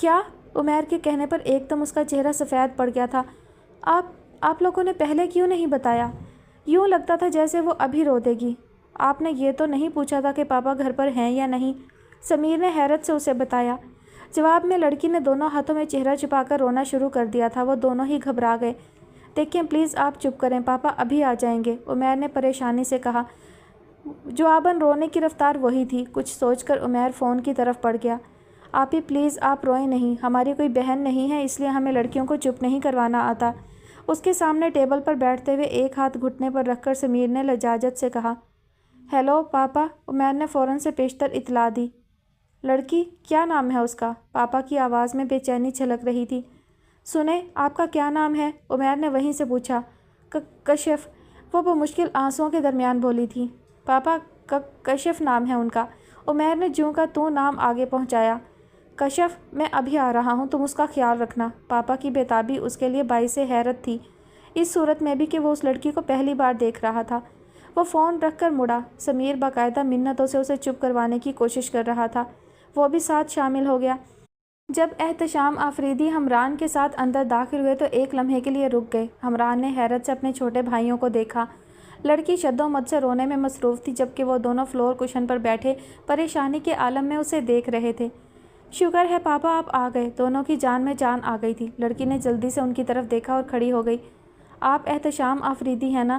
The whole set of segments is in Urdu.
کیا؟ عمیر کے کہنے پر ایک دم اس کا چہرہ سفید پڑ گیا تھا۔ آپ لوگوں نے پہلے کیوں نہیں بتایا؟ یوں لگتا تھا جیسے وہ ابھی رو دے گی۔ آپ نے یہ تو نہیں پوچھا تھا کہ پاپا گھر پر ہیں یا نہیں؟ سمیر نے حیرت سے اسے بتایا۔ جواب میں لڑکی نے دونوں ہاتھوں میں چہرہ چھپا کر رونا شروع کر دیا تھا۔ وہ دونوں ہی گھبرا گئے۔ دیکھیں پلیز آپ چپ کریں، پاپا ابھی آ جائیں گے، عمیر نے پریشانی سے کہا۔ جواباً رونے کی رفتار وہی تھی۔ کچھ سوچ کر عمیر فون کی طرف پڑ گیا۔ آپ ہی پلیز آپ روئیں نہیں، ہماری کوئی بہن نہیں ہے اس لیے ہمیں لڑکیوں کو چپ نہیں کروانا آتا۔ اس کے سامنے ٹیبل پر بیٹھتے ہوئے ایک ہاتھ گھٹنے پر رکھ کر سمیر نے لجاجت سے کہا۔ ہیلو پاپا، عمیر نے فوراً سے پیشتر اطلاع دی۔ لڑکی کیا نام ہے اس کا؟ پاپا کی آواز میں بے چینی چھلک رہی تھی۔ سنیں آپ کا کیا نام ہے؟ عمیر نے وہیں سے پوچھا۔ کشف، وہ بمشکل آنسوؤں کے درمیان بولی تھی۔ پاپا کشف نام ہے ان کا، عمیر نے جوں کا توں نام آگے پہنچایا۔ کشف، میں ابھی آ رہا ہوں، تم اس کا خیال رکھنا۔ پاپا کی بےتابی اس کے لیے باعث حیرت تھی، اس صورت میں بھی کہ وہ اس لڑکی کو پہلی بار دیکھ رہا تھا۔ وہ فون رکھ کر مڑا۔ سمیر باقاعدہ منتوں سے اسے چپ کروانے کی کوشش کر رہا تھا۔ وہ بھی ساتھ شامل ہو گیا۔ جب احتشام آفریدی حمران کے ساتھ اندر داخل ہوئے تو ایک لمحے کے لیے رک گئے۔ حمران نے حیرت سے اپنے چھوٹے بھائیوں کو دیکھا۔ لڑکی شد و مد سے رونے میں مصروف تھی جبکہ وہ دونوں فلور کشن پر بیٹھے پریشانی کے عالم میں اسے دیکھ رہے تھے۔ شکر ہے پاپا آپ آ گئے، دونوں کی جان میں جان آ گئی تھی۔ لڑکی نے جلدی سے ان کی طرف دیکھا اور کھڑی ہو گئی۔ آپ احتشام آفریدی ہیں نا؟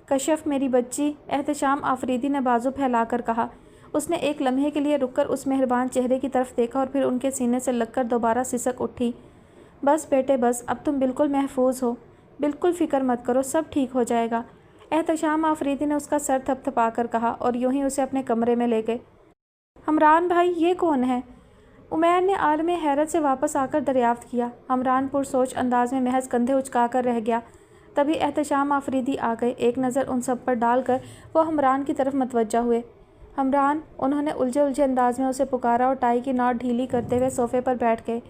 کشف میری بچی، احتشام آفریدی نے بازو پھیلا کر کہا۔ اس نے ایک لمحے کے لیے رک کر اس مہربان چہرے کی طرف دیکھا اور پھر ان کے سینے سے لگ کر دوبارہ سسک اٹھی۔ بس بیٹے بس، اب تم بالکل محفوظ ہو، بالکل فکر مت کرو، سب ٹھیک ہو جائے گا، احتشام آفریدی نے اس کا سر تھپ تھپا کر کہا اور یوں ہی اسے اپنے کمرے میں لے گئے۔ حمران بھائی یہ کون ہے؟ عمیر نے عالم حیرت سے واپس آ کر دریافت کیا۔ حمران پرسوچ انداز میں محض کندھے اچکا کر رہ گیا۔ تبھی احتشام آفریدی آ گئے۔ ایک نظر ان سب پر ڈال کر وہ حمران کی طرف متوجہ ہوئے۔ حمران، انہوں نے الجھے انداز میں اسے پکارا اور ٹائی کی ناٹ ڈھیلی کرتے ہوئے صوفے پر بیٹھ گئے۔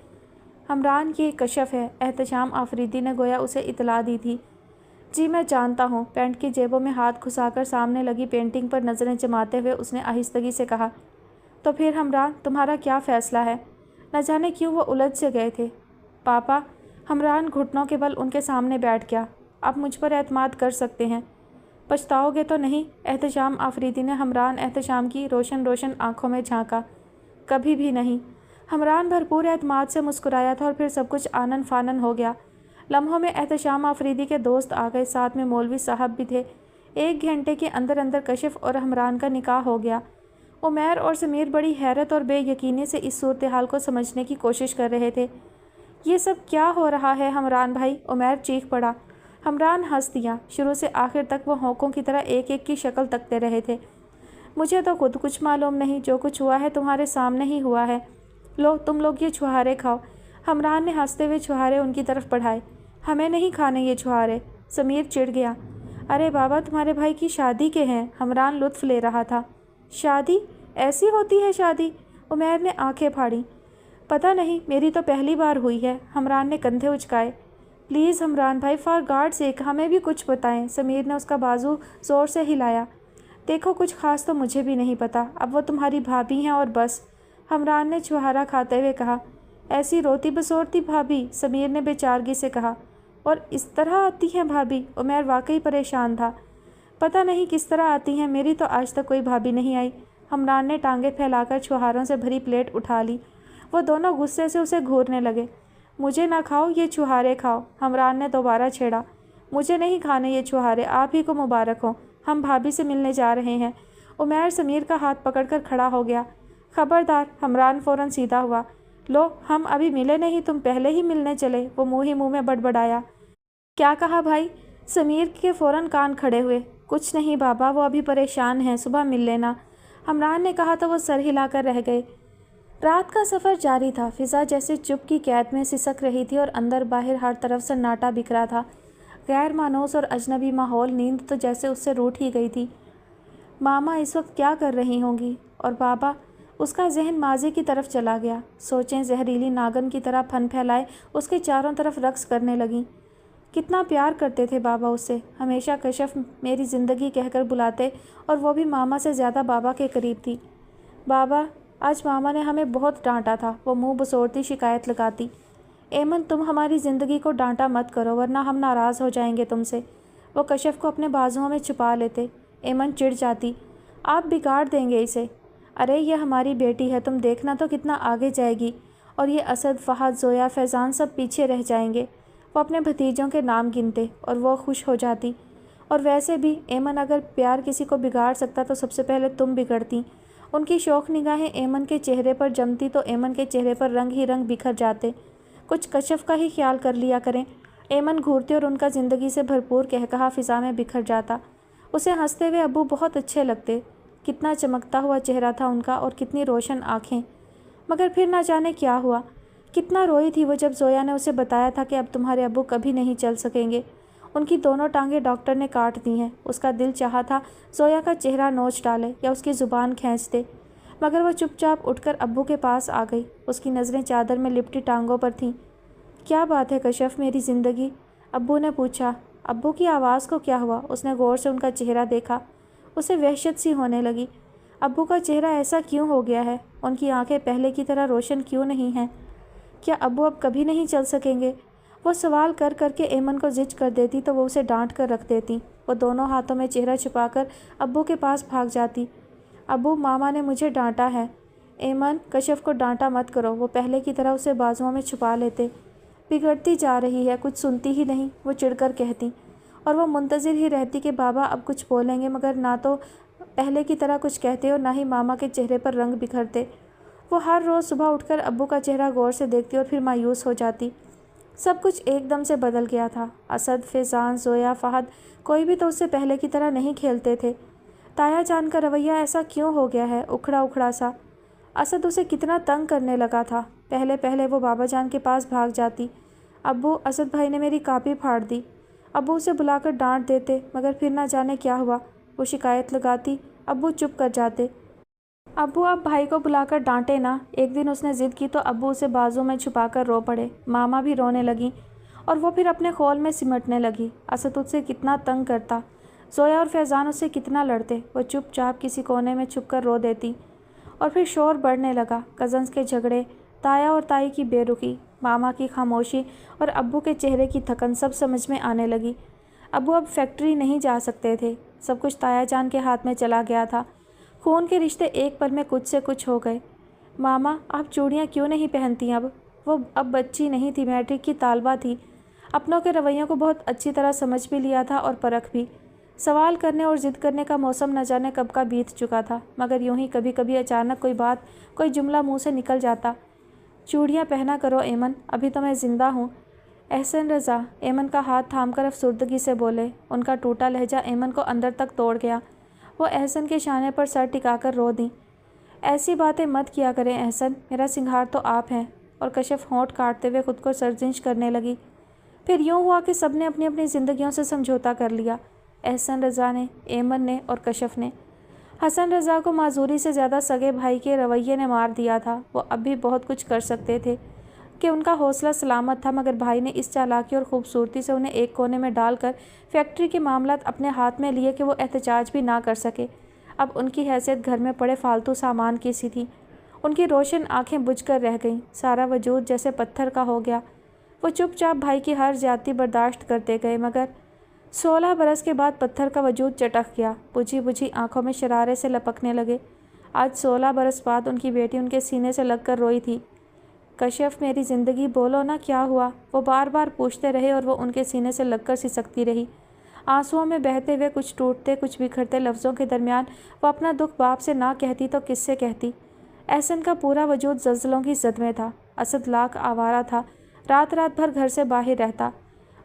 حمران یہ کشف ہے، احتشام آفریدی نے گویا اسے اطلاع دی تھی۔ جی میں جانتا ہوں، پینٹ کی جیبوں میں ہاتھ گھسا کر سامنے لگی پینٹنگ پر نظریں جماتے ہوئے اس نے آہستگی سے کہا۔ تو پھر حمران تمہارا کیا فیصلہ ہے؟ نہ جانے کیوں وہ الجھ سے گئے تھے۔ پاپا، حمران گھٹنوں کے بل ان کے سامنے بیٹھ گیا۔ آپ مجھ پر اعتماد کر سکتے ہیں، پچھتاؤ گے تو نہیں؟ احتشام آفریدی نے حمران احتشام کی روشن آنکھوں میں جھانکا۔ کبھی بھی نہیں۔ حمران بھرپور اعتماد سے مسکرایا تھا اور پھر سب کچھ آنن فانن ہو گیا۔ لمحوں میں احتشام آفریدی کے دوست آ گئے، ساتھ میں مولوی صاحب بھی تھے۔ 1 گھنٹے کے اندر کشف اور حمران کا نکاح ہو گیا۔ عمیر اور سمیر بڑی حیرت اور بے یقینی سے اس صورتحال کو سمجھنے کی کوشش کر رہے تھے۔ یہ سب کیا ہو رہا ہے حمران بھائی؟ عمیر چیخ پڑا۔ حمران ہنس دیا۔ شروع سے آخر تک وہ ہونکوں کی طرح ایک ایک کی شکل تکتے رہے تھے۔ مجھے تو خود کچھ معلوم نہیں، جو کچھ ہوا ہے تمہارے سامنے ہی ہوا ہے۔ لو تم لوگ یہ چھہارے کھاؤ۔ حمران نے ہنستے ہوئے چھہارے ان کی طرف بڑھائے۔ ہمیں نہیں کھانے یہ چھہارے، سمیر چڑ گیا۔ ارے بابا تمہارے بھائی کی شادی کے ہیں، حمران لطف لے رہا تھا۔ شادی؟ ایسی ہوتی ہے شادی؟ عمیر نے آنکھیں پھاڑیں۔ پتہ نہیں، میری تو پہلی بار ہوئی ہے، حمران نے کندھے اچکائے۔ پلیز حمران بھائی فار گاڈ سیک ہمیں بھی کچھ بتائیں، سمیر نے اس کا بازو زور سے ہلایا۔ دیکھو کچھ خاص تو مجھے بھی نہیں پتہ، اب وہ تمہاری بھابھی ہیں اور بس، حمران نے چھہارا کھاتے ہوئے کہا۔ ایسی روتی بسورتی بھابھی؟ سمیر نے بے چارگی سے کہا۔ اور اس طرح آتی ہیں بھابھی؟ عمیر واقعی پریشان تھا۔ پتہ نہیں کس طرح آتی ہیں، میری تو آج تک کوئی بھابھی نہیں آئی۔ حمران نے ٹانگیں پھیلا کر چھہاروں سے بھری پلیٹ اٹھا لی۔ وہ دونوں غصے سے اسے گھورنے لگے۔ مجھے نہ کھاؤ، یہ چھہارے کھاؤ، حمران نے دوبارہ چھیڑا۔ مجھے نہیں کھانے یہ چھہارے، آپ ہی کو مبارک ہو، ہم بھابھی سے ملنے جا رہے ہیں۔ عمیر سمیر کا ہاتھ پکڑ کر کھڑا ہو گیا۔ خبردار، حمران فوراً سیدھا ہوا۔ لو ہم ابھی ملے نہیں، تم پہلے ہی ملنے چلے، وہ منہ ہی منہ میں بڑبڑایا۔ کیا کہا بھائی؟ سمیر کے فوراً کان کھڑے ہوئے۔ کچھ نہیں بابا، وہ ابھی پریشان ہیں، صبح مل لینا، حمران نے کہا تو وہ سر ہلا کر رہ گئے۔ رات کا سفر جاری تھا، فضا جیسے چپ کی قید میں سسک رہی تھی اور اندر باہر ہر طرف سناٹا بکھرا تھا۔ غیر مانوس اور اجنبی ماحول، نیند تو جیسے اس سے روٹ ہی گئی تھی۔ ماما اس وقت کیا کر رہی ہوں گی؟ اور بابا؟ اس کا ذہن ماضی کی طرف چلا گیا۔ سوچیں زہریلی ناگن کی طرح پھن پھیلائے اس کے چاروں طرف رقص کرنے لگیں۔ کتنا پیار کرتے تھے بابا اس سے، ہمیشہ کشف میری زندگی کہہ کر بلاتے اور وہ بھی ماما سے زیادہ بابا کے قریب تھی۔ بابا آج ماما نے ہمیں بہت ڈانٹا تھا، وہ منہ بسورتی شکایت لگاتی۔ ایمن تم ہماری زندگی کو ڈانٹا مت کرو ورنہ ہم ناراض ہو جائیں گے تم سے۔ وہ کشف کو اپنے بازوؤں میں چھپا لیتے۔ ایمن چڑ جاتی، آپ بگاڑ دیں گے اسے۔ ارے یہ ہماری بیٹی ہے، تم دیکھنا تو کتنا آگے جائے گی، اور یہ اسد، فہد، زویا، فیضان سب پیچھے رہ جائیں گے۔ وہ اپنے بھتیجوں کے نام گنتے اور وہ خوش ہو جاتی۔ اور ویسے بھی ایمن اگر پیار کسی کو بگاڑ سکتا تو سب سے پہلے تم بگڑتی۔ ان کی شوق نگاہیں ایمن کے چہرے پر جمتی تو ایمن کے چہرے پر رنگ ہی رنگ بکھر جاتے۔ کچھ کشف کا ہی خیال کر لیا کریں۔ ایمن گھورتی اور ان کا زندگی سے بھرپور کہکہا فضا میں بکھر جاتا۔ اسے ہنستے ہوئے ابو بہت اچھے لگتے۔ کتنا چمکتا ہوا چہرہ تھا ان کا اور کتنی روشن آنکھیں۔ مگر پھر نہ جانے کیا ہوا۔ کتنا روئی تھی وہ جب زویا نے اسے بتایا تھا کہ اب تمہارے ابو کبھی نہیں چل سکیں گے۔ ان کی دونوں ٹانگیں ڈاکٹر نے کاٹ دی ہیں۔ اس کا دل چاہا تھا زویا کا چہرہ نوچ ڈالے یا اس کی زبان کھینچ دے، مگر وہ چپ چاپ اٹھ کر ابو کے پاس آ گئی۔ اس کی نظریں چادر میں لپٹی ٹانگوں پر تھیں۔ کیا بات ہے کشف، میری زندگی؟ ابو نے پوچھا۔ ابو کی آواز کو کیا ہوا؟ اس نے غور سے ان کا چہرہ دیکھا۔ اسے وحشت سی ہونے لگی۔ ابو کا چہرہ ایسا کیوں ہو گیا ہے؟ ان کی آنکھیں پہلے کی طرح روشن کیوں نہیں ہیں؟ کیا ابو اب کبھی نہیں چل سکیں گے؟ وہ سوال کر کر کے ایمن کو زج کر دیتی تو وہ اسے ڈانٹ کر رکھ دیتی۔ وہ دونوں ہاتھوں میں چہرہ چھپا کر ابو کے پاس بھاگ جاتی۔ ابو، ماما نے مجھے ڈانٹا ہے۔ ایمن، کشف کو ڈانٹا مت کرو۔ وہ پہلے کی طرح اسے بازوؤں میں چھپا لیتے۔ بگڑتی جا رہی ہے، کچھ سنتی ہی نہیں، وہ چڑھ کر کہتی، اور وہ منتظر ہی رہتی کہ بابا اب کچھ بولیں گے، مگر نہ تو پہلے کی طرح کچھ کہتے اور نہ ہی ماما کے چہرے پر رنگ بکھرتے۔ وہ ہر روز صبح اٹھ کر ابو کا چہرہ غور سے دیکھتی اور پھر مایوس ہو جاتی۔ سب کچھ ایک دم سے بدل گیا تھا۔ اسد، فیضان، زویا، فہد، کوئی بھی تو اس سے پہلے کی طرح نہیں کھیلتے تھے۔ تایا جان کا رویہ ایسا کیوں ہو گیا ہے، اکھڑا اکھڑا سا؟ اسد اسے کتنا تنگ کرنے لگا تھا۔ پہلے وہ بابا جان کے پاس بھاگ جاتی۔ ابو، اسد بھائی نے میری کاپی پھاڑ دی۔ ابو اسے بلا کر ڈانٹ دیتے، مگر پھر نہ جانے کیا ہوا۔ وہ شکایت لگاتی، ابو چپ کر جاتے۔ ابو، آپ بھائی کو بلا کر ڈانٹے نا۔ ایک دن اس نے ضد کی تو ابو اسے بازو میں چھپا کر رو پڑے۔ ماما بھی رونے لگیں اور وہ پھر اپنے خول میں سمٹنے لگی۔ اسد اس سے کتنا تنگ کرتا، زویا اور فیضان اس سے کتنا لڑتے۔ وہ چپ چاپ کسی کونے میں چھپ کر رو دیتی اور پھر شور بڑھنے لگا۔ کزنز کے جھگڑے، تایا اور تائی کی بے رخی، ماما کی خاموشی اور ابو کے چہرے کی تھکن سب سمجھ میں آنے لگی۔ ابو اب فیکٹری نہیں جا سکتے تھے۔ سب کچھ تایا جان کے ہاتھ میں چلا گیا تھا۔ خون کے رشتے ایک پل میں کچھ سے کچھ ہو گئے۔ ماما، آپ چوڑیاں کیوں نہیں پہنتی اب؟ وہ اب بچی نہیں تھی، میٹرک کی طالبہ تھی۔ اپنوں کے رویوں کو بہت اچھی طرح سمجھ بھی لیا تھا اور پرکھ بھی۔ سوال کرنے اور ضد کرنے کا موسم نہ جانے کب کا بیت چکا تھا، مگر یوں ہی کبھی کبھی اچانک کوئی بات، کوئی جملہ منہ سے نکل جاتا۔ چوڑیاں پہنا کرو ایمن، ابھی تو میں زندہ ہوں۔ احسن رضا ایمن کا ہاتھ تھام کر افسردگی سے بولے۔ ان کا ٹوٹا لہجہ ایمن کو اندر تک توڑ گیا۔ وہ احسن کے شانے پر سر ٹکا کر رو دیں۔ ایسی باتیں مت کیا کریں احسن، میرا سنگھار تو آپ ہیں۔ اور کشف ہونٹ کاٹتے ہوئے خود کو سرزنش کرنے لگی۔ پھر یوں ہوا کہ سب نے اپنی اپنی زندگیوں سے سمجھوتا کر لیا، احسن رضا نے، ایمن نے اور کشف نے۔ حسن رضا کو معذوری سے زیادہ سگے بھائی کے رویے نے مار دیا تھا۔ وہ اب بھی بہت کچھ کر سکتے تھے کہ ان کا حوصلہ سلامت تھا، مگر بھائی نے اس چالاکی اور خوبصورتی سے انہیں ایک کونے میں ڈال کر فیکٹری کے معاملات اپنے ہاتھ میں لیے کہ وہ احتجاج بھی نہ کر سکے۔ اب ان کی حیثیت گھر میں پڑے فالتو سامان کی سی تھی۔ ان کی روشن آنکھیں بجھ کر رہ گئیں، سارا وجود جیسے پتھر کا ہو گیا۔ وہ چپ چاپ بھائی کی ہر زیادتی برداشت کرتے گئے، مگر 16 برس کے بعد پتھر کا وجود چٹک گیا، بجھی بجھی آنکھوں میں شرارے سے لپکنے لگے۔ آج 16 برس بعد ان کی بیٹی ان کے سینے سے لگ کر روئی تھی۔ کشف، میری زندگی، بولو نا کیا ہوا؟ وہ بار بار پوچھتے رہے اور وہ ان کے سینے سے لگ کر سسکتی رہی۔ آنسوؤں میں بہتے ہوئے کچھ ٹوٹتے کچھ بکھرتے لفظوں کے درمیان وہ اپنا دکھ باپ سے نہ کہتی تو کس سے کہتی؟ احسن کا پورا وجود زلزلوں کی زد میں تھا۔ اسد لاکھ آوارہ تھا، رات رات بھر گھر سے باہر رہتا۔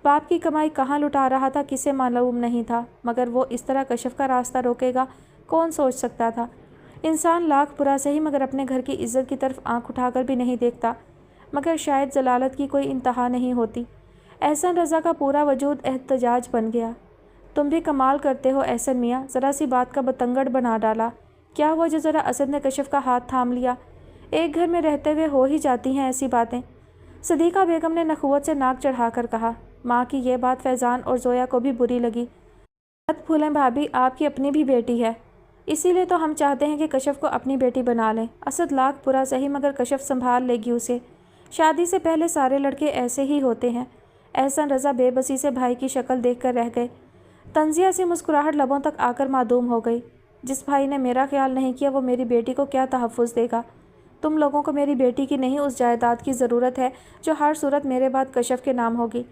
باپ کی کمائی کہاں لٹا رہا تھا کسے معلوم نہیں تھا، مگر وہ اس طرح کشف کا راستہ روکے گا کون سوچ سکتا تھا؟ انسان لاکھ برا سہی مگر اپنے گھر کی عزت کی طرف آنکھ اٹھا کر بھی نہیں دیکھتا، مگر شاید ضلالت کی کوئی انتہا نہیں ہوتی۔ احسن رضا کا پورا وجود احتجاج بن گیا۔ تم بھی کمال کرتے ہو احسن میاں، ذرا سی بات کا بتنگڑ بنا ڈالا۔ کیا ہوا جو ذرا اسد نے کشف کا ہاتھ تھام لیا؟ ایک گھر میں رہتے ہوئے ہو ہی جاتی ہیں ایسی باتیں۔ صدیقہ بیگم نے نخوت سے ناک چڑھا کر کہا۔ ماں کی یہ بات فیضان اور زویا کو بھی بری لگی۔ مت بھولیں بھابھی، آپ کی اپنی بھی بیٹی ہے۔ اسی لیے تو ہم چاہتے ہیں کہ کشف کو اپنی بیٹی بنا لیں۔ اسد لاکھ برا سہی مگر کشف سنبھال لے گی اسے۔ شادی سے پہلے سارے لڑکے ایسے ہی ہوتے ہیں۔ احسن رضا بے بسی سے بھائی کی شکل دیکھ کر رہ گئے۔ تنزیہ سے مسکراہٹ لبوں تک آ کر معدوم ہو گئی۔ جس بھائی نے میرا خیال نہیں کیا وہ میری بیٹی کو کیا تحفظ دے گا؟ تم لوگوں کو میری بیٹی کی نہیں اس جائیداد کی ضرورت ہے جو ہر صورت میرے بعد کشف کے نام ہوگی۔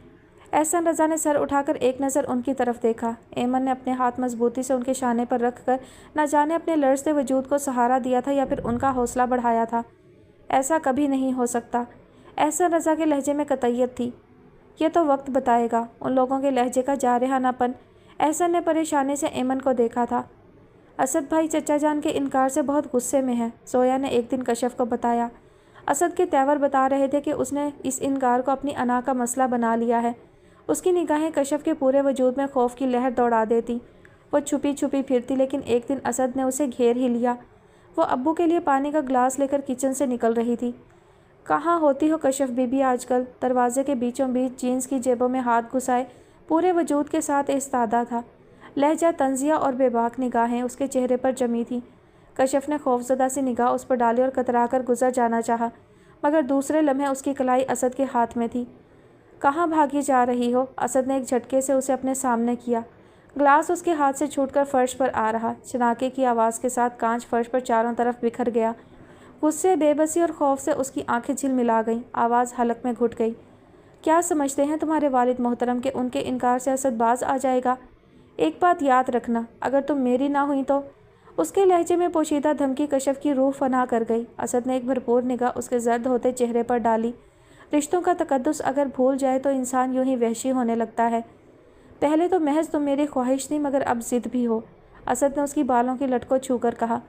احسن رضا نے سر اٹھا کر ایک نظر ان کی طرف دیکھا۔ ایمن نے اپنے ہاتھ مضبوطی سے ان کے شانے پر رکھ کر نہ جانے اپنے لرزتے وجود کو سہارا دیا تھا یا پھر ان کا حوصلہ بڑھایا تھا۔ ایسا کبھی نہیں ہو سکتا۔ احسن رضا کے لہجے میں قطعیت تھی۔ یہ تو وقت بتائے گا۔ ان لوگوں کے لہجے کا جارحانہ پن۔ احسن نے پریشانی سے ایمن کو دیکھا تھا۔ اسد بھائی چچا جان کے انکار سے بہت غصے میں ہے، زویا نے ایک دن کشف کو بتایا۔ اسد کے تیور بتا رہے تھے کہ اس نے اس انکار کو اپنی انا کا مسئلہ بنا لیا ہے۔ اس کی نگاہیں کشف کے پورے وجود میں خوف کی لہر دوڑا دیتی۔ وہ چھپی چھپی پھرتی لیکن ایک دن اسد نے اسے گھیر ہی لیا۔ وہ ابو کے لیے پانی کا گلاس لے کر کچن سے نکل رہی تھی۔ کہاں ہوتی ہو کشف بی بی آج کل؟ دروازے کے بیچوں بیچ جینس کی جیبوں میں ہاتھ گھسائے پورے وجود کے ساتھ ایستادہ تھا۔ لہجہ طنزیہ اور بے باک نگاہیں اس کے چہرے پر جمی تھیں۔ کشف نے خوفزدہ سی نگاہ اس پر ڈالی اور کترا کر گزر جانا چاہا مگر دوسرے لمحے اس کی کلائی اسد کے ہاتھ میں تھی۔ کہاں بھاگی جا رہی ہو؟ اسد نے ایک جھٹکے سے اسے اپنے سامنے کیا۔ گلاس اس کے ہاتھ سے چھوٹ کر فرش پر آ رہا۔ چناکے کی آواز کے ساتھ کانچ فرش پر چاروں طرف بکھر گیا۔ غصے، بے بسی اور خوف سے اس کی آنکھیں جھلملا گئیں۔ آواز حلق میں گھٹ گئی۔ کیا سمجھتے ہیں تمہارے والد محترم کہ ان کے انکار سے اسد باز آ جائے گا؟ ایک بات یاد رکھنا، اگر تم میری نہ ہوئی تو۔ اس کے لہجے میں پوشیدہ دھمکی کشف کی روح فنا کر گئی۔ اسد نے ایک بھرپور نگاہ اس کے زرد ہوتے چہرے پر ڈالی۔ رشتوں کا تقدس اگر بھول جائے تو انسان یوں ہی وحشی ہونے لگتا ہے۔ پہلے تو محض تم میری خواہش تھی مگر اب ضد بھی ہو، اسد نے اس کی بالوں کی لٹ کو چھو کر کہا۔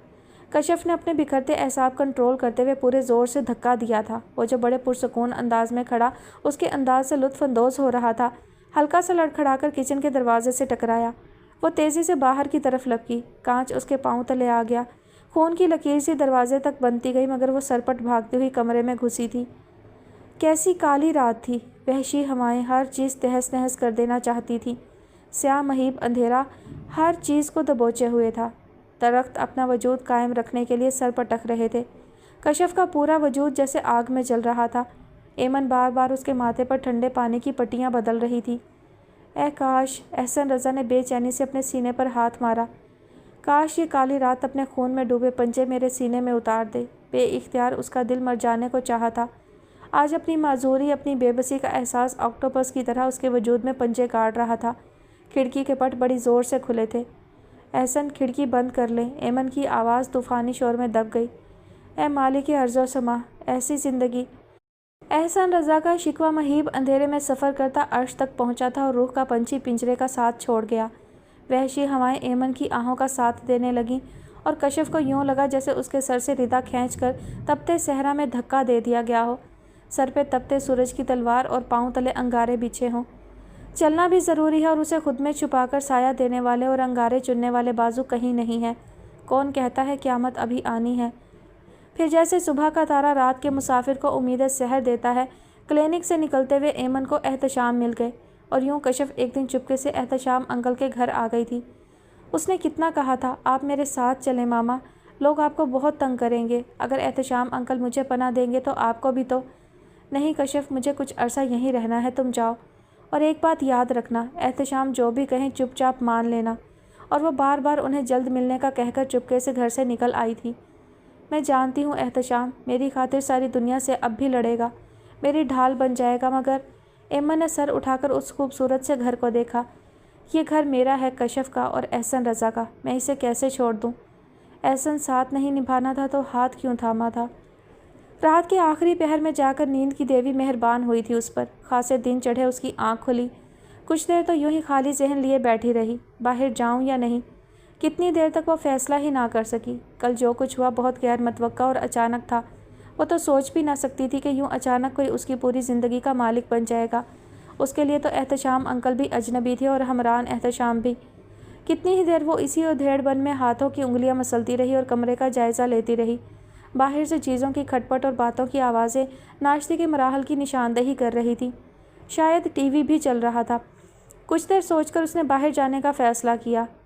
کشف نے اپنے بکھرتے اعصاب کنٹرول کرتے ہوئے پورے زور سے دھکا دیا تھا۔ وہ جو بڑے پرسکون انداز میں کھڑا اس کے انداز سے لطف اندوز ہو رہا تھا، ہلکا سا لڑکھڑا کر کچن کے دروازے سے ٹکرایا۔ وہ تیزی سے باہر کی طرف لپکی۔ کانچ اس کے پاؤں تلے آ گیا۔ خون کی لکیر سی دروازے تک بنتی گئی مگر وہ سرپٹ بھاگتی ہوئی کمرے میں گھسی تھی۔ کیسی کالی رات تھی۔ وحشی ہوائیں ہر چیز تہس نہس کر دینا چاہتی تھی۔ سیاہ مہیب اندھیرا ہر چیز کو دبوچے ہوئے تھا۔ درخت اپنا وجود قائم رکھنے کے لیے سر پٹک رہے تھے۔ کشف کا پورا وجود جیسے آگ میں جل رہا تھا۔ ایمن بار بار اس کے ماتھے پر ٹھنڈے پانی کی پٹیاں بدل رہی تھی۔ اے کاش! احسن رضا نے بے چینی سے اپنے سینے پر ہاتھ مارا۔ کاش یہ کالی رات اپنے خون میں ڈوبے پنجے میرے سینے میں اتار دے۔ بے اختیار اس کا دل مر جانے کو چاہا تھا۔ آج اپنی معذوری، اپنی بے بسی کا احساس آکٹوپس کی طرح اس کے وجود میں پنجے کاٹ رہا تھا۔ کھڑکی کے پٹ بڑی زور سے کھلے تھے۔ احسن کھڑکی بند کر لیں۔ ایمن کی آواز طوفانی شور میں دب گئی۔ اے مالک ارض و سما، ایسی زندگی! احسن رضا کا شکوہ مہیب اندھیرے میں سفر کرتا عرش تک پہنچا تھا اور روح کا پنچھی پنجرے کا ساتھ چھوڑ گیا۔ وحشی ہوائیں ایمن کی آہوں کا ساتھ دینے لگیں اور کشف کو یوں لگا جیسے اس کے سر سے ردا کھینچ کر تپتے صحرا میں دھکا دے دیا گیا ہو۔ سر پہ تپتے سورج کی تلوار اور پاؤں تلے انگارے بچھے ہوں۔ چلنا بھی ضروری ہے اور اسے خود میں چھپا کر سایہ دینے والے اور انگارے چننے والے بازو کہیں نہیں ہیں۔ کون کہتا ہے قیامت ابھی آنی ہے؟ پھر جیسے صبح کا تارا رات کے مسافر کو امید سحر دیتا ہے، کلینک سے نکلتے ہوئے ایمن کو احتشام مل گئے اور یوں کشف ایک دن چپکے سے احتشام انکل کے گھر آ گئی تھی۔ اس نے کتنا کہا تھا، آپ میرے ساتھ چلیں ماما، لوگ آپ کو بہت تنگ کریں گے۔ اگر احتشام انکل مجھے پناہ دیں گے تو آپ کو بھی تو۔ نہیں کشف، مجھے کچھ عرصہ یہیں رہنا ہے، تم جاؤ۔ اور ایک بات یاد رکھنا، احتشام جو بھی کہیں چپ چاپ مان لینا۔ اور وہ بار بار انہیں جلد ملنے کا کہہ کر چپکے سے گھر سے نکل آئی تھی۔ میں جانتی ہوں احتشام میری خاطر ساری دنیا سے اب بھی لڑے گا، میری ڈھال بن جائے گا، مگر ایمن نے سر اٹھا کر اس خوبصورت سے گھر کو دیکھا۔ یہ گھر میرا ہے، کشف کا اور احسن رضا کا، میں اسے کیسے چھوڑ دوں؟ احسن ساتھ نہیں نبھانا تھا تو ہاتھ کیوں تھاما تھا؟ رات کے آخری پہر میں جا کر نیند کی دیوی مہربان ہوئی تھی اس پر۔ خاصے دن چڑھے اس کی آنکھ کھلی۔ کچھ دیر تو یوں ہی خالی ذہن لیے بیٹھی رہی، باہر جاؤں یا نہیں۔ کتنی دیر تک وہ فیصلہ ہی نہ کر سکی۔ کل جو کچھ ہوا بہت غیر متوقع اور اچانک تھا۔ وہ تو سوچ بھی نہ سکتی تھی کہ یوں اچانک کوئی اس کی پوری زندگی کا مالک بن جائے گا۔ اس کے لیے تو احتشام انکل بھی اجنبی تھے اور ہمراہ احتشام بھی۔ کتنی ہی دیر وہ اسی ادھیڑ بن میں ہاتھوں کی انگلیاں مسلتی رہی اور کمرے کا جائزہ لیتی رہی۔ باہر سے چیزوں کی کھٹپٹ اور باتوں کی آوازیں ناشتے کے مراحل کی نشاندہی کر رہی تھی۔ شاید ٹی وی بھی چل رہا تھا۔ کچھ دیر سوچ کر اس نے باہر جانے کا فیصلہ کیا۔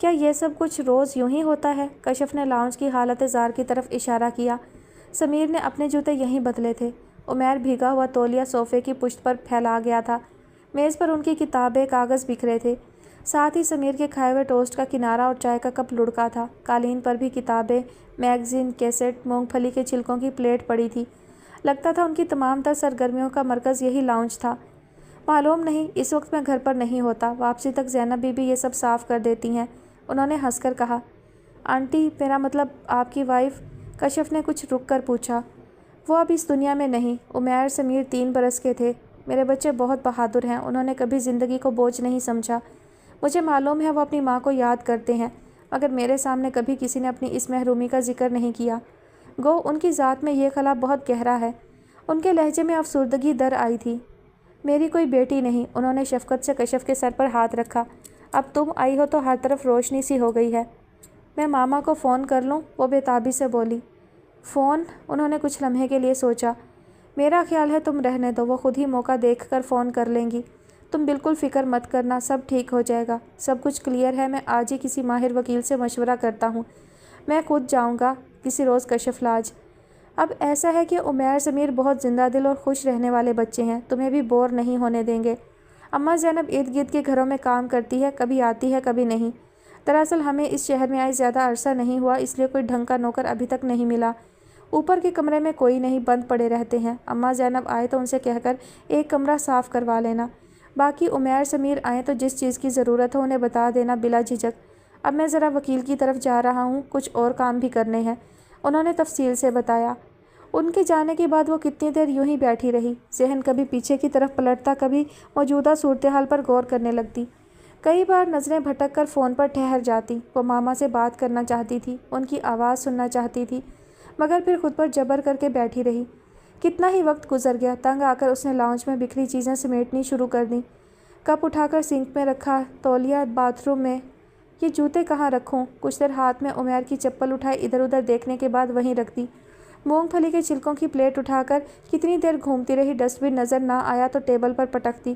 کیا یہ سب کچھ روز یوں ہی ہوتا ہے؟ کشف نے لاؤنج کی حالت زار کی طرف اشارہ کیا۔ سمیر نے اپنے جوتے یہیں بدلے تھے۔ عمیر بھیگا ہوا تولیہ صوفے کی پشت پر پھیلا گیا تھا۔ میز پر ان کی کتابیں کاغذ بکھرے تھے، ساتھ ہی سمیر کے کھائے ہوئے ٹوسٹ کا کنارہ اور چائے کا کپ لڑکا تھا۔ قالین پر بھی کتابیں، میگزین، کیسٹ، مونگ پھلی کے چھلکوں کی پلیٹ پڑی تھی۔ لگتا تھا ان کی تمام تر سرگرمیوں کا مرکز یہی لاؤنج تھا۔ معلوم نہیں، اس وقت میں گھر پر نہیں ہوتا، واپسی تک زینب بی بی یہ سب صاف کر دیتی ہیں، انہوں نے ہنس کر کہا۔ آنٹی، میرا مطلب آپ کی وائف؟ کشف نے کچھ رک کر پوچھا۔ وہ اب اس دنیا میں نہیں۔ عمیر سمیر 3 برس کے تھے۔ میرے بچے بہت بہادر ہیں، انہوں نے کبھی زندگی کو بوجھ نہیں سمجھا۔ مجھے معلوم ہے وہ اپنی ماں کو یاد کرتے ہیں، مگر میرے سامنے کبھی کسی نے اپنی اس محرومی کا ذکر نہیں کیا۔ گو ان کی ذات میں یہ خلا بہت گہرا ہے۔ ان کے لہجے میں افسردگی در آئی تھی۔ میری کوئی بیٹی نہیں، انہوں نے شفقت سے کشف کے سر پر ہاتھ رکھا۔ اب تم آئی ہو تو ہر طرف روشنی سی ہو گئی ہے۔ میں ماما کو فون کر لوں؟ وہ بے تابی سے بولی۔ فون؟ انہوں نے کچھ لمحے کے لیے سوچا۔ میرا خیال ہے تم رہنے دو، وہ خود ہی موقع دیکھ کر فون کر لیں گی۔ تم بالکل فکر مت کرنا، سب ٹھیک ہو جائے گا، سب کچھ کلیئر ہے۔ میں آج ہی کسی ماہر وکیل سے مشورہ کرتا ہوں، میں خود جاؤں گا کسی روز کشف لاج۔ اب ایسا ہے کہ عمیر سمیر بہت زندہ دل اور خوش رہنے والے بچے ہیں، تمہیں بھی بور نہیں ہونے دیں گے۔ اماں زینب ارد گرد کے گھروں میں کام کرتی ہے، کبھی آتی ہے کبھی نہیں۔ دراصل ہمیں اس شہر میں آئے زیادہ عرصہ نہیں ہوا، اس لیے کوئی ڈھنگ کا نوکر ابھی تک نہیں ملا۔ اوپر کے کمرے میں کوئی نہیں، بند پڑے رہتے ہیں۔ اماں زینب آئے تو ان سے کہہ کر ایک کمرہ صاف کروا لینا، باقی عمیر سمیر آئیں تو جس چیز کی ضرورت ہو انہیں بتا دینا بلا جھجک۔ اب میں ذرا وکیل کی طرف جا رہا ہوں، کچھ اور کام بھی کرنے ہیں، انہوں نے تفصیل سے بتایا۔ ان کے جانے کے بعد وہ کتنی دیر یوں ہی بیٹھی رہی، ذہن کبھی پیچھے کی طرف پلٹتا، کبھی موجودہ صورتحال پر غور کرنے لگتی۔ کئی بار نظریں بھٹک کر فون پر ٹھہر جاتی۔ وہ ماما سے بات کرنا چاہتی تھی، ان کی آواز سننا چاہتی تھی، مگر پھر خود پر جبر کر کے بیٹھی رہی۔ کتنا ہی وقت گزر گیا، تنگ آ کر اس نے لاؤنج میں بکھری چیزیں سمیٹنی شروع کر دیں۔ کپ اٹھا کر سنک میں رکھا، تولیہ باتھ روم میں۔ یہ جوتے کہاں رکھوں؟ کچھ دیر ہاتھ میں عمیر کی چپل اٹھائے ادھر ادھر دیکھنے کے بعد وہیں رکھ دی۔ مونگ پھلی کے چھلکوں کی پلیٹ اٹھا کر کتنی دیر گھومتی رہی، ڈسٹ بن نظر نہ آیا تو ٹیبل پر پٹک دی۔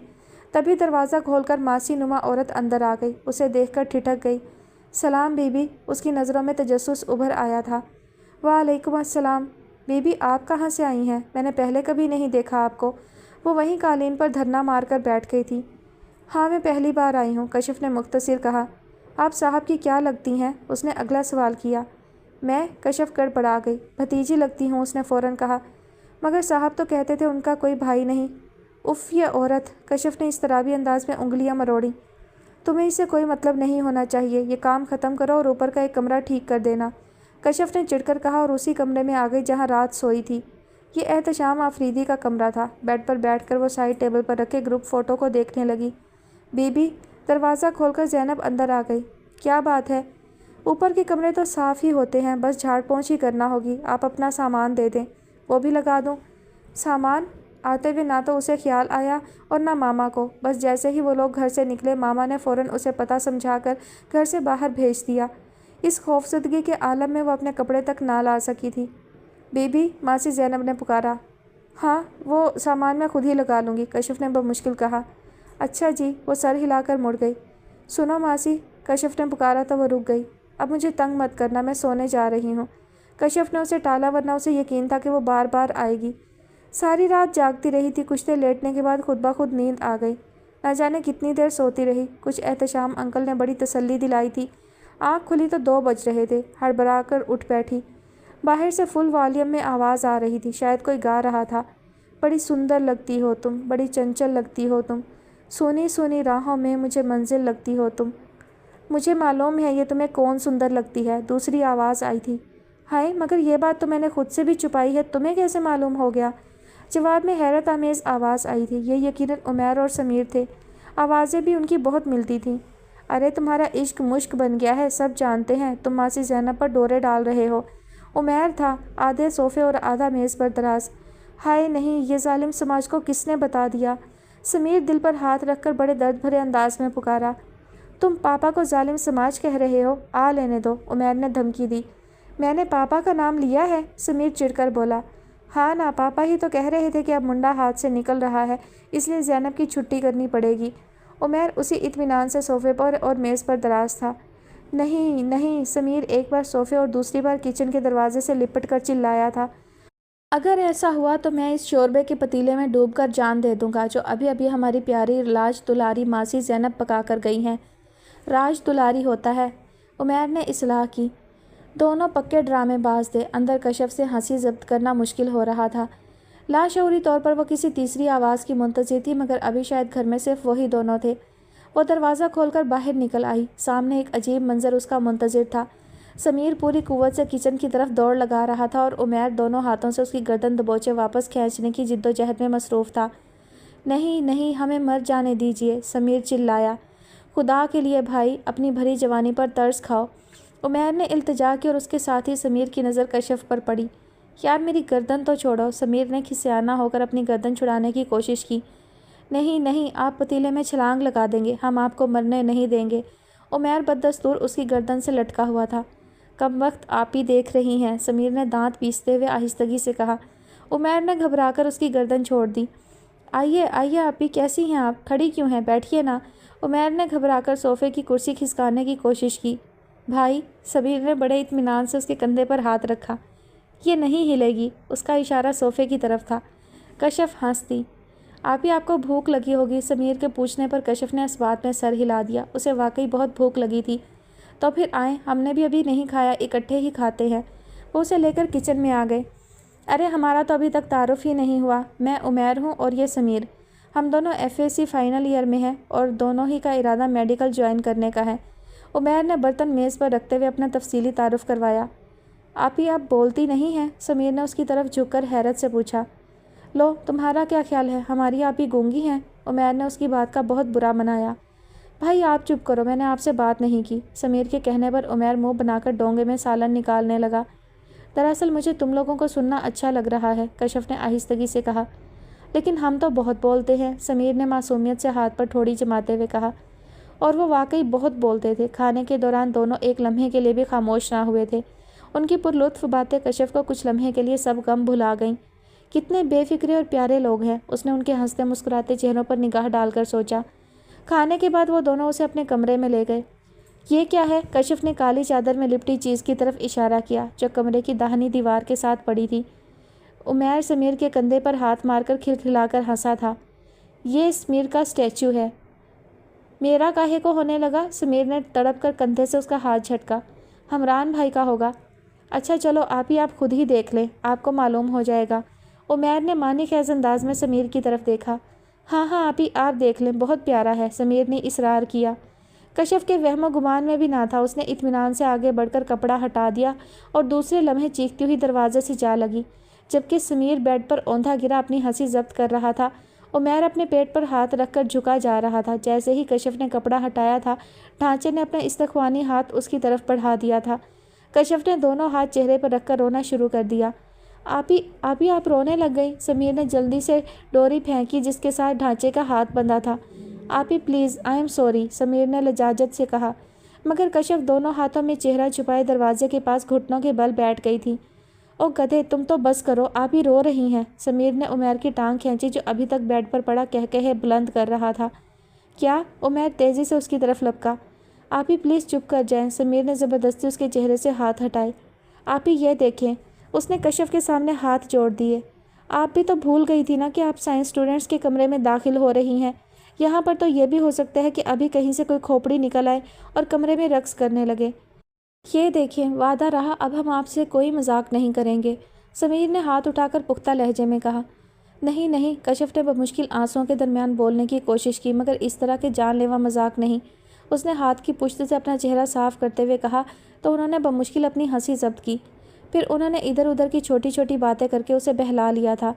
تبھی دروازہ کھول کر ماسی نما عورت اندر آ گئی، اسے دیکھ کر ٹھٹک گئی۔ سلام بی بی، اس کی نظروں میں تجسس ابھر آیا تھا۔ وعلیکم السلام۔ بی بی آپ کہاں سے آئی ہیں؟ میں نے پہلے کبھی نہیں دیکھا آپ کو۔ وہ وہیں قالین پر دھرنا مار کر بیٹھ گئی تھی۔ ہاں میں پہلی بار آئی ہوں، کشف نے مختصر کہا۔ آپ صاحب کی کیا لگتی ہیں؟ اس نے اگلا سوال کیا۔ میں؟ کشف گڑبڑا گئی۔ بھتیجی لگتی ہوں، اس نے فوراً کہا۔ مگر صاحب تو کہتے تھے ان کا کوئی بھائی نہیں۔ اف یہ عورت، کشف نے اضطرابی انداز میں انگلیاں مروڑیں۔ تمہیں اس سے کوئی مطلب نہیں ہونا چاہیے، یہ کام ختم کرو اور اوپر کا ایک کمرہ ٹھیک کر دینا، کشف نے چڑھ کر کہا اور اسی کمرے میں آ گئی جہاں رات سوئی تھی۔ یہ احتشام آفریدی کا کمرہ تھا۔ بیڈ پر بیٹھ کر وہ سائڈ ٹیبل پر رکھے گروپ فوٹو کو دیکھنے لگی۔ بی بی، دروازہ کھول کر زینب اندر آ گئی۔ کیا بات ہے؟ اوپر کے کمرے تو صاف ہی ہوتے ہیں، بس جھاڑ پونچھ ہی کرنا ہوگی، آپ اپنا سامان دے دیں۔ وہ بھی لگا دوں؟ سامان؟ آتے ہوئے نہ تو اسے خیال آیا اور نہ ماما کو، بس جیسے ہی وہ لوگ گھر سے نکلے ماما نے فوراً اسے پتہ سمجھا کر گھر سے باہر بھیج دیا۔ اس خوفزدگی کے عالم میں وہ اپنے کپڑے تک نہ لا سکی تھی۔ بی بی، ماسی زینب نے پکارا۔ ہاں، وہ سامان میں خود ہی لگا لوں گی، کشف نے بمشکل کہا۔ اچھا جی، وہ سر ہلا کر مڑ گئی۔ سنو ماسی، کشف نے پکارا تو وہ رک گئی۔ اب مجھے تنگ مت کرنا، میں سونے جا رہی ہوں۔ کشف نے اسے ٹالا، ورنہ اسے یقین تھا کہ وہ بار بار آئے گی۔ ساری رات جاگتی رہی تھی، کچھ دیر لیٹنے کے بعد خود بخود نیند آ گئی۔ نہ جانے کتنی دیر سوتی رہی۔ کچھ احتشام انکل نے بڑی تسلی دلائی تھی۔ آنکھ کھلی تو 2 بج رہے تھے۔ ہڑبڑا کر اٹھ بیٹھی۔ باہر سے فل والیوم میں آواز آ رہی تھی، شاید کوئی گا رہا تھا۔ بڑی سندر لگتی ہو تم، بڑی چنچل لگتی ہو تم، سونی سونی راہوں میں مجھے منزل لگتی ہو تم۔ مجھے معلوم ہے یہ تمہیں کون سندر لگتی ہے، دوسری آواز آئی تھی۔ ہائے، مگر یہ بات تو میں نے خود سے بھی چھپائی ہے، تمہیں کیسے معلوم ہو گیا؟ جواب میں حیرت آمیز آواز آئی تھی۔ یہ یقیناً عمیر اور سمیر تھے۔ آوازیں بھی ان کی بہت ملتی تھیں۔ ارے تمہارا عشق مشک بن گیا ہے، سب جانتے ہیں، تم ماسی زینب پر ڈورے ڈال رہے ہو۔ عمیر تھا، آدھے صوفے اور آدھا میز پر دراز۔ ہائے نہیں، یہ ظالم سماج کو کس نے بتا دیا؟ سمیر دل پر ہاتھ رکھ کر بڑے درد بھرے انداز میں پکارا۔ تم پاپا کو ظالم سماج کہہ رہے ہو؟ آ لینے دو، عمیر نے دھمکی دی۔ میں نے پاپا کا نام لیا ہے؟ سمیر چڑھ کر بولا۔ ہاں نا، پاپا ہی تو کہہ رہے تھے کہ اب منڈا ہاتھ سے نکل رہا ہے، اس لیے زینب کی چھٹی کرنی پڑے گی۔ عمیر اسی اطمینان سے صوفے پر اور میز پر دراز تھا۔ نہیں نہیں، سمیر ایک بار صوفے اور دوسری بار کچن کے دروازے سے لپٹ کر چلایا تھا۔ اگر ایسا ہوا تو میں اس شوربے کے پتیلے میں ڈوب کر جان دے دوں گا جو ابھی ابھی ہماری پیاری راج دلاری ماسی زینب پکا کر گئی ہیں۔ راج دلاری ہوتا ہے، عمیر نے اصلاح کی۔ دونوں پکے ڈرامے باز تھے۔ اندر کشف سے ہنسی ضبط کرنا مشکل ہو رہا تھا۔ لاشعوری طور پر وہ کسی تیسری آواز کی منتظر تھی، مگر ابھی شاید گھر میں صرف وہی دونوں تھے۔ وہ دروازہ کھول کر باہر نکل آئی۔ سامنے ایک عجیب منظر اس کا منتظر تھا۔ سمیر پوری قوت سے کچن کی طرف دوڑ لگا رہا تھا اور عمیر دونوں ہاتھوں سے اس کی گردن دبوچے واپس کھینچنے کی جدوجہد میں مصروف تھا۔ نہیں نہیں، ہمیں مر جانے دیجیے، سمیر چلایا۔ خدا کے لیے بھائی، اپنی بھری جوانی پر ترس کھاؤ، عمیر نے التجا کی اور اس کے ساتھ ہی سمیر کی نظر کشف پر پڑی۔ یار میری گردن تو چھوڑو، سمیر نے کھسیانہ ہو کر اپنی گردن چھڑانے کی کوشش کی۔ نہیں نہیں، آپ پتیلے میں چھلانگ لگا دیں گے، ہم آپ کو مرنے نہیں دیں گے۔ عمیر بددستور اس کی گردن سے لٹکا ہوا تھا۔ کم وقت آپ ہی دیکھ رہی ہیں، سمیر نے دانت پیستے ہوئے آہستگی سے کہا۔ عمیر نے گھبرا کر اس کی گردن چھوڑ دی۔ آئیے آئیے آپی، کیسی ہیں آپ؟ کھڑی کیوں ہیں؟ بیٹھیے نا۔ عمیر نے گھبرا کر صوفے کی کرسی کھسکانے کی کوشش کی۔ بھائی، سمیر نے بڑے اطمینان سے اس کے کندھے پر ہاتھ رکھا۔ یہ نہیں ہلے گی، اس کا اشارہ صوفے کی طرف تھا۔ کشف ہنس دی۔ آپی آپ کو بھوک لگی ہوگی، سمیر کے پوچھنے پر کشف نے اس بات میں سر ہلا دیا۔ اسے واقعی بہت بھوک لگی تھی۔ تو پھر آئیں، ہم نے بھی ابھی نہیں کھایا، اکٹھے ہی کھاتے ہیں۔ وہ اسے لے کر کچن میں آ گئے۔ ارے ہمارا تو ابھی تک تعارف ہی نہیں ہوا، میں عمیر ہوں اور یہ سمیر۔ ہم دونوں FAC فائنل ایئر میں ہیں اور دونوں ہی کا ارادہ میڈیکل جوائن کرنے کا ہے۔ عمیر نے برتن میز پر رکھتے ہوئے اپنا تفصیلی تعارف کروایا۔ آپی آپ بولتی نہیں ہیں، سمیر نے اس کی طرف جھک کر حیرت سے پوچھا۔ لو، تمہارا کیا خیال ہے، ہماری آپی گونگی ہیں؟ عمیر نے اس کی بات کا بہت برا منایا۔ بھائی آپ چپ کرو، میں نے آپ سے بات نہیں کی۔ سمیر کے کہنے پر عمیر منہ بنا کر ڈونگے میں سالن نکالنے لگا۔ دراصل مجھے تم لوگوں کو سننا اچھا لگ رہا ہے، کشف نے آہستگی سے کہا۔ لیکن ہم تو بہت بولتے ہیں، سمیر نے معصومیت سے ہاتھ پر ٹھوڑی جماتے ہوئے کہا۔ اور وہ واقعی بہت بولتے تھے۔ کھانے کے دوران دونوں ایک لمحے کے لیے بھی خاموش نہ ہوئے تھے۔ ان کی پرلطف باتیں کشف کو کچھ لمحے کے لیے سب غم بھلا گئیں۔ کتنے بے فکرے اور پیارے لوگ ہیں، اس نے ان کے ہنستے مسکراتے چہروں پر نگاہ ڈال کر سوچا۔ کھانے کے بعد وہ دونوں اسے اپنے کمرے میں لے گئے۔ یہ کیا ہے؟ کشف نے کالی چادر میں لپٹی چیز کی طرف اشارہ کیا جو کمرے کی داہنی دیوار کے ساتھ پڑی تھی۔ عمیر سمیر کے کندھے پر ہاتھ مار کر کھلکھلا کر ہنسا تھا۔ یہ سمیر کا اسٹیچو ہے۔ میرا کاہے کو ہونے لگا؟ سمیر نے تڑپ کر کندھے سے اس کا ہاتھ جھٹکا۔ حمران بھائی کا ہوگا۔ اچھا چلو آپ ہی آپ خود ہی دیکھ لیں، آپ کو معلوم ہو جائے گا۔ عمیر نے معنی خیز انداز میں سمیر کی طرف دیکھا۔ ہاں ہاں آپ ہی آپ دیکھ لیں، بہت پیارا ہے، سمیر نے اصرار کیا۔ کشف کے وہم و گمان میں بھی نہ تھا۔ اس نے اطمینان سے آگے بڑھ کر کپڑا ہٹا دیا اور دوسرے لمحے چیختی ہوئی دروازے سے جا لگی۔ جبکہ سمیر بیڈ پر اوندھا گرا اپنی ہنسی ضبط کر رہا تھا، عمیر اپنے پیٹ پر ہاتھ رکھ کر جھکا جا رہا تھا۔ جیسے ہی کشف نے کپڑا ہٹایا تھا، ڈھانچے نے اپنا استخوانی ہاتھ اس کی طرف بڑھا دیا تھا۔ کشف نے دونوں ہاتھ چہرے پر رکھ کر رونا شروع کر دیا۔ آپ رونے لگ گئی، سمیر نے جلدی سے ڈوری پھینکی جس کے ساتھ ڈھانچے کا ہاتھ بندھا تھا۔ آپ please, I am sorry, Sameer نے لجاجت سے کہا۔ مگر کشف دونوں ہاتھوں میں چہرہ چھپائے دروازے کے پاس گھٹنوں کے بل بیٹھ گئی تھی۔ او گدھے، تم تو بس کرو، آپ ہی رو رہی ہیں، سمیر نے عمیر کی ٹانگ کھینچی جو ابھی تک بیڈ پر پڑا کہے بلند کر رہا تھا۔ کیا؟ عمیر تیزی سے اس کی طرف لپکا۔ آپ ہی پلیز چپ کر جائیں، سمیر نے زبردستی اس کے چہرے سے ہاتھ ہٹائے۔ آپ ہی یہ دیکھیں، اس نے کشف کے سامنے ہاتھ جوڑ دیے۔ آپ بھی تو بھول گئی تھی نا کہ آپ سائنس اسٹوڈنٹس کے کمرے میں داخل ہو رہی ہیں۔ یہاں پر تو یہ بھی ہو سکتا ہے کہ ابھی کہیں سے کوئی کھوپڑی نکل آئے اور کمرے میں رقص کرنے لگے۔ یہ دیکھیں، وعدہ رہا اب ہم آپ سے کوئی مذاق نہیں کریں گے، سمیر نے ہاتھ اٹھا کر پختہ لہجے میں کہا۔ نہیں نہیں، کشف نے بمشکل آنسوؤں کے درمیان بولنے کی کوشش کی، مگر اس طرح کے جان لیوا مذاق نہیں۔ اس نے ہاتھ کی پشت سے اپنا چہرہ صاف کرتے ہوئے کہا تو انہوں نے بمشکل اپنی ہنسی ضبط کی۔ پھر انہوں نے ادھر ادھر کی چھوٹی چھوٹی باتیں کر کے اسے بہلا لیا تھا۔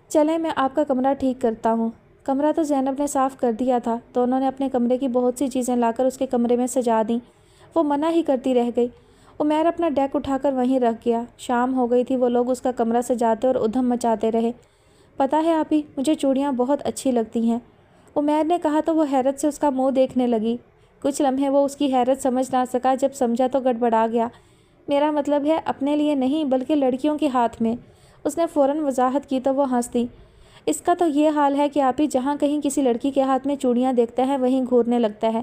چلیں میں آپ کا کمرہ ٹھیک کرتا ہوں۔ کمرہ تو زینب نے صاف کر دیا تھا، تو انہوں نے اپنے کمرے کی بہت سی چیزیں لا کر اس کے کمرے میں سجا دیں۔ وہ منع ہی کرتی رہ گئی۔ عمیر اپنا ڈیک اٹھا کر وہیں رکھ گیا۔ شام ہو گئی تھی، وہ لوگ اس کا کمرہ سجاتے اور ادھم مچاتے رہے۔ پتہ ہے آپ ہی، مجھے چوڑیاں بہت اچھی لگتی ہیں، عمیر نے کہا تو وہ حیرت سے اس کا منہ دیکھنے لگی۔ کچھ لمحے وہ اس کی حیرت سمجھ نہ سکا، جب سمجھا تو گڑبڑا گیا۔ میرا مطلب ہے اپنے لیے نہیں بلکہ لڑکیوں کے ہاتھ میں، اس نے فوراً وضاحت کی تو وہ ہنس دی۔ اس کا تو یہ حال ہے کہ آپ ہی جہاں کہیں کسی لڑکی کے ہاتھ میں چوڑیاں دیکھتا ہے وہیں گھورنے لگتا ہے۔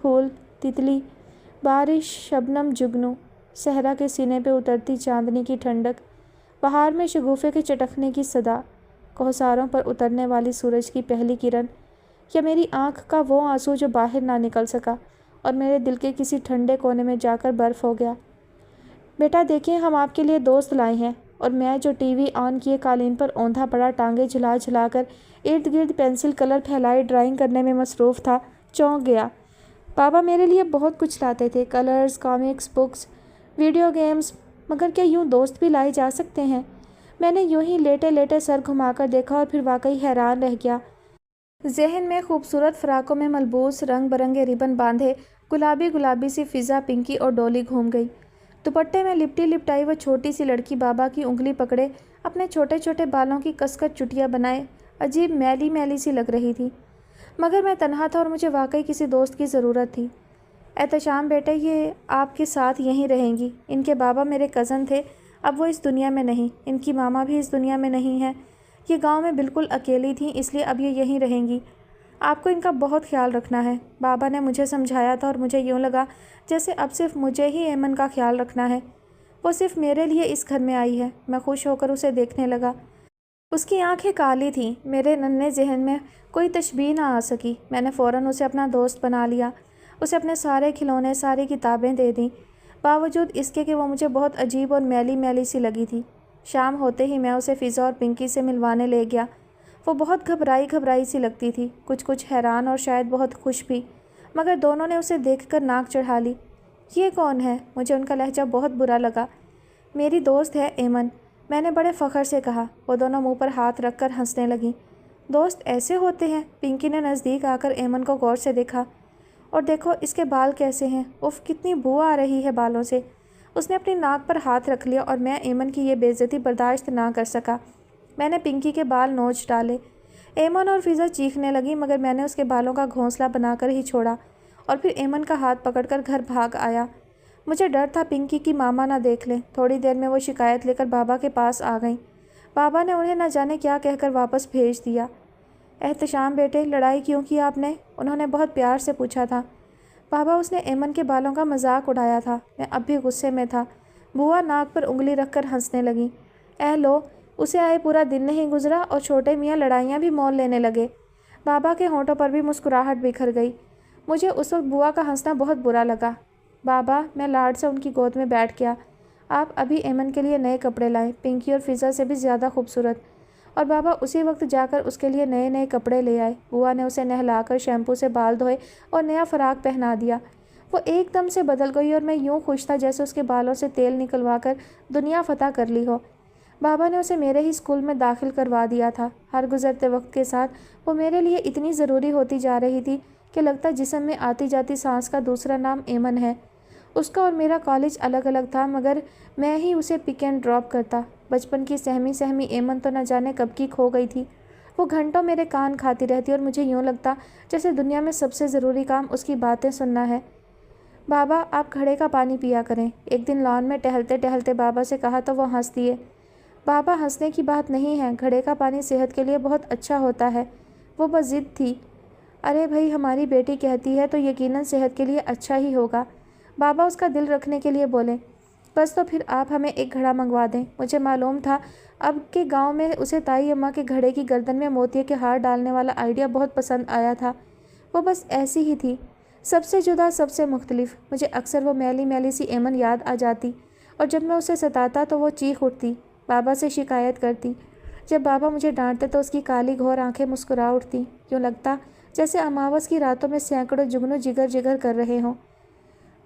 پھول، تتلی، بارش، شبنم، جگنو، صحرا کے سینے پہ اترتی چاندنی کی ٹھنڈک، بہار میں شگوفے کے چٹکنے کی صدا، کوہساروں پر اترنے والی سورج کی پہلی کرن، یا میری آنکھ کا وہ آنسو جو باہر نہ نکل سکا اور میرے دل کے کسی ٹھنڈے کونے میں جا کر برف ہو گیا۔ بیٹا دیکھیں، ہم آپ کے لیے دوست لائے ہیں۔ اور میں جو ٹی وی آن کیے قالین پر اوندھا پڑا ٹانگیں جھلا جھلا کر ارد گرد پینسل کلر پھیلائے ڈرائنگ کرنے میں مصروف تھا، چونک گیا۔ بابا میرے لیے بہت کچھ لاتے تھے، colours, comics, books, video games, مگر کیا یوں دوست بھی لائے جا سکتے ہیں؟ میں نے یوں ہی لیٹے لیٹے سر گھما کر دیکھا اور پھر واقعی حیران رہ گیا۔ ذہن میں خوبصورت فراقوں میں ملبوس، رنگ برنگے ربن باندھے، گلابی گلابی سی فضا، پنکی اور ڈولی گھوم گئی۔ دوپٹے میں لپٹی لپٹائی وہ چھوٹی سی لڑکی بابا کی انگلی پکڑے اپنے چھوٹے چھوٹے بالوں کی کس کس چٹیاں بنائے عجیب میلی میلی سی لگ رہی تھی۔ مگر میں تنہا تھا اور مجھے واقعی کسی دوست کی ضرورت تھی۔ احتشام بیٹے، یہ آپ کے ساتھ یہیں رہیں گی۔ ان کے بابا میرے کزن تھے، اب وہ اس دنیا میں نہیں، ان کی ماما بھی اس دنیا میں نہیں ہے۔ یہ گاؤں میں بالکل اکیلی تھیں، اس لیے اب یہ یہیں رہیں گی۔ آپ کو ان کا بہت خیال رکھنا ہے۔ بابا نے مجھے سمجھایا تھا اور مجھے یوں لگا جیسے اب صرف مجھے ہی ایمن کا خیال رکھنا ہے۔ وہ صرف میرے لیے اس گھر میں آئی ہے۔ میں خوش ہو کر اسے دیکھنے لگا۔ اس کی آنکھیں کالی تھیں۔ میرے ننھے ذہن میں کوئی تشبیہ نہ آ سکی۔ میں نے فوراً اسے اپنا دوست بنا لیا، اسے اپنے سارے کھلونے، ساری کتابیں دے دیں، باوجود اس کے کہ وہ مجھے بہت عجیب اور میلی میلی سی لگی تھی۔ شام ہوتے ہی میں اسے فضا اور پنکی سے ملوانے لے گیا۔ وہ بہت گھبرائی سی لگتی تھی، کچھ حیران اور شاید بہت خوش بھی، مگر دونوں نے اسے دیکھ کر ناک چڑھا لی۔ یہ کون ہے؟ مجھے ان کا لہجہ بہت برا لگا۔ میری دوست ہے ایمن، میں نے بڑے فخر سے کہا۔ وہ دونوں منہ پر ہاتھ رکھ کر ہنسنے لگیں۔ دوست ایسے ہوتے ہیں؟ پنکی نے نزدیک آ کر ایمن کو غور سے دیکھا۔ اور دیکھو اس کے بال کیسے ہیں، اف کتنی بو آ رہی ہے بالوں سے۔ اس نے اپنی ناک پر ہاتھ رکھ لیا اور میں ایمن کی یہ بے عزتی برداشت نہ کر سکا۔ میں نے پنکی کے بال نوچ ڈالے۔ ایمن اور فضا چیخنے لگی، مگر میں نے اس کے بالوں کا گھونسلہ بنا کر ہی چھوڑا اور پھر ایمن کا ہاتھ پکڑ کر گھر بھاگ آیا۔ مجھے ڈر تھا پنکی کی ماما نہ دیکھ لیں۔ تھوڑی دیر میں وہ شکایت لے کر بابا کے پاس آ گئیں۔ بابا نے انہیں نہ جانے کیا کہہ کر واپس بھیج دیا۔ احتشام بیٹے، لڑائی کیوں کی آپ نے؟ انہوں نے بہت پیار سے پوچھا تھا۔ بابا، اس نے ایمن کے بالوں کا مذاق اڑایا تھا۔ میں اب بھی غصے میں تھا۔ بوا ناک پر انگلی رکھ کر ہنسنے لگیں۔ اے لو، اسے آئے پورا دن نہیں گزرا اور چھوٹے میاں لڑائیاں بھی مول لینے لگے۔ بابا کے ہونٹوں پر بھی مسکراہٹ بکھر گئی۔ مجھے اس وقت بوا کا ہنسنا بہت برا لگا۔ بابا، میں لاڈ سے ان کی گود میں بیٹھ گیا۔ آپ ابھی ایمن کے لیے نئے کپڑے لائیں، پنکی اور فضا سے بھی زیادہ خوبصورت۔ اور بابا اسی وقت جا کر اس کے لیے نئے کپڑے لے آئے۔ بوا نے اسے نہلا کر شیمپو سے بال دھوئے اور نیا فراق پہنا دیا۔ وہ ایک دم سے بدل گئی اور میں یوں خوش تھا جیسے اس کے بالوں سے تیل نکلوا کر دنیا فتح کر لی ہو۔ بابا نے اسے میرے ہی اسکول میں داخل کروا دیا تھا۔ ہر گزرتے وقت کے ساتھ وہ میرے لیے اتنی ضروری ہوتی جا رہی تھی کہ لگتا جسم میں آتی جاتی سانس کا دوسرا نام ایمن ہے۔ اس کا اور میرا کالج الگ الگ تھا، مگر میں ہی اسے پک اینڈ ڈراپ کرتا۔ بچپن کی سہمی ایمن تو نہ جانے کب کی کھو گئی تھی۔ وہ گھنٹوں میرے کان کھاتی رہتی اور مجھے یوں لگتا جیسے دنیا میں سب سے ضروری کام اس کی باتیں سننا ہے۔ بابا، آپ گھڑے کا پانی پیا کریں، ایک دن لان میں ٹہلتے ٹہلتے بابا سے کہا تو وہ ہنس دیے۔ بابا، ہنسنے کی بات نہیں ہے، گھڑے کا پانی صحت کے لیے بہت اچھا ہوتا ہے۔ وہ بس ضد تھی۔ ارے بھائی، ہماری بیٹی کہتی ہے تو یقیناً صحت کے لیے اچھا ہی ہوگا۔ بابا اس کا دل رکھنے کے لیے بولے۔ بس تو پھر آپ ہمیں ایک گھڑا منگوا دیں۔ مجھے معلوم تھا اب کہ گاؤں میں اسے تائی اماں کے گھڑے کی گردن میں موتیے کے ہار ڈالنے والا آئیڈیا بہت پسند آیا تھا۔ وہ بس ایسی ہی تھی، سب سے جدا، سب سے مختلف۔ مجھے اکثر وہ میلی میلی سی ایمن یاد آ جاتی اور جب میں اسے ستاتا تو وہ چیخ اٹھتی، بابا سے شکایت کرتی۔ جب بابا مجھے ڈانٹتے تو اس کی کالی گھور آنکھیں مسکرا اٹھتی، یوں لگتا جیسے اماوس کی راتوں میں سینکڑوں جگنو جگر جگر کر رہے ہوں۔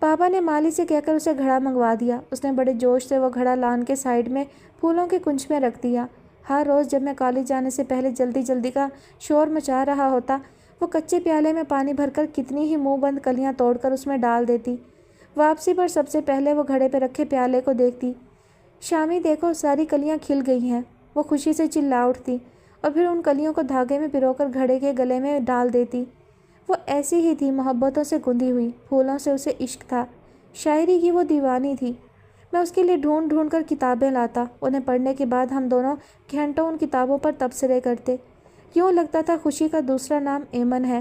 بابا نے مالی سے کہہ کر اسے گھڑا منگوا دیا۔ اس نے بڑے جوش سے وہ گھڑا لان کے سائڈ میں پھولوں کے کنج میں رکھ دیا۔ ہر روز جب میں کالج جانے سے پہلے جلدی جلدی کا شور مچا رہا ہوتا، وہ کچے پیالے میں پانی بھر کر کتنی ہی منہ بند کلیاں توڑ کر اس میں ڈال دیتی۔ واپسی پر سب سے پہلے وہ گھڑے پہ رکھے پیالے کو دیکھتی۔ شامی، دیکھو ساری کلیاں کھل گئی ہیں۔ وہ خوشی سے چلا اٹھتی اور پھر ان کلیوں کو دھاگے میں پرو کر گھڑے کے گلے میں ڈال دیتی۔ وہ ایسی ہی تھی، محبتوں سے گندھی ہوئی، پھولوں سے اسے عشق تھا، شاعری کی وہ دیوانی تھی۔ میں اس کے لیے ڈھونڈ ڈھونڈ کر کتابیں لاتا، انہیں پڑھنے کے بعد ہم دونوں گھنٹوں ان کتابوں پر تبصرے کرتے۔ یوں لگتا تھا خوشی کا دوسرا نام ایمن ہے۔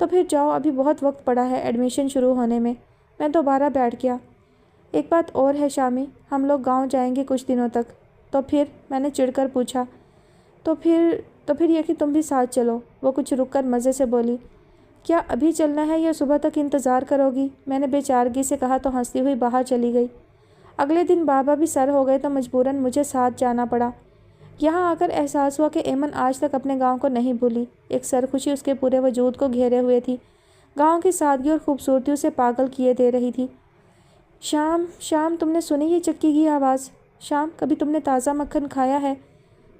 تو پھر جاؤ، ابھی بہت وقت پڑا ہے ایڈمیشن شروع ہونے میں۔ میں دوبارہ بیٹھ گیا۔ ایک بات اور ہے شامی، ہم لوگ گاؤں جائیں گے کچھ دنوں تک۔ تو پھر؟ میں نے چڑھ کر پوچھا۔ تو پھر یہ کہ تم بھی ساتھ چلو، وہ کچھ رک کر مزے سے بولی۔ کیا ابھی چلنا ہے یا صبح تک انتظار کرو گی؟ میں نے بے چارگی سے کہا تو ہنستی ہوئی باہر چلی گئی۔ اگلے دن بابا بھی سر ہو گئے تو مجبوراً مجھے ساتھ جانا پڑا۔ یہاں آ کر احساس ہوا کہ ایمن آج تک اپنے گاؤں کو نہیں بھولی۔ ایک سرخوشی اس کے پورے وجود کو گھیرے ہوئے تھی، گاؤں کی سادگی اور خوبصورتی اسے پاگل کیے دے رہی تھی۔ شام تم نے سنی یہ چکی کی آواز؟ شام، کبھی تم نے تازہ مکھن کھایا ہے؟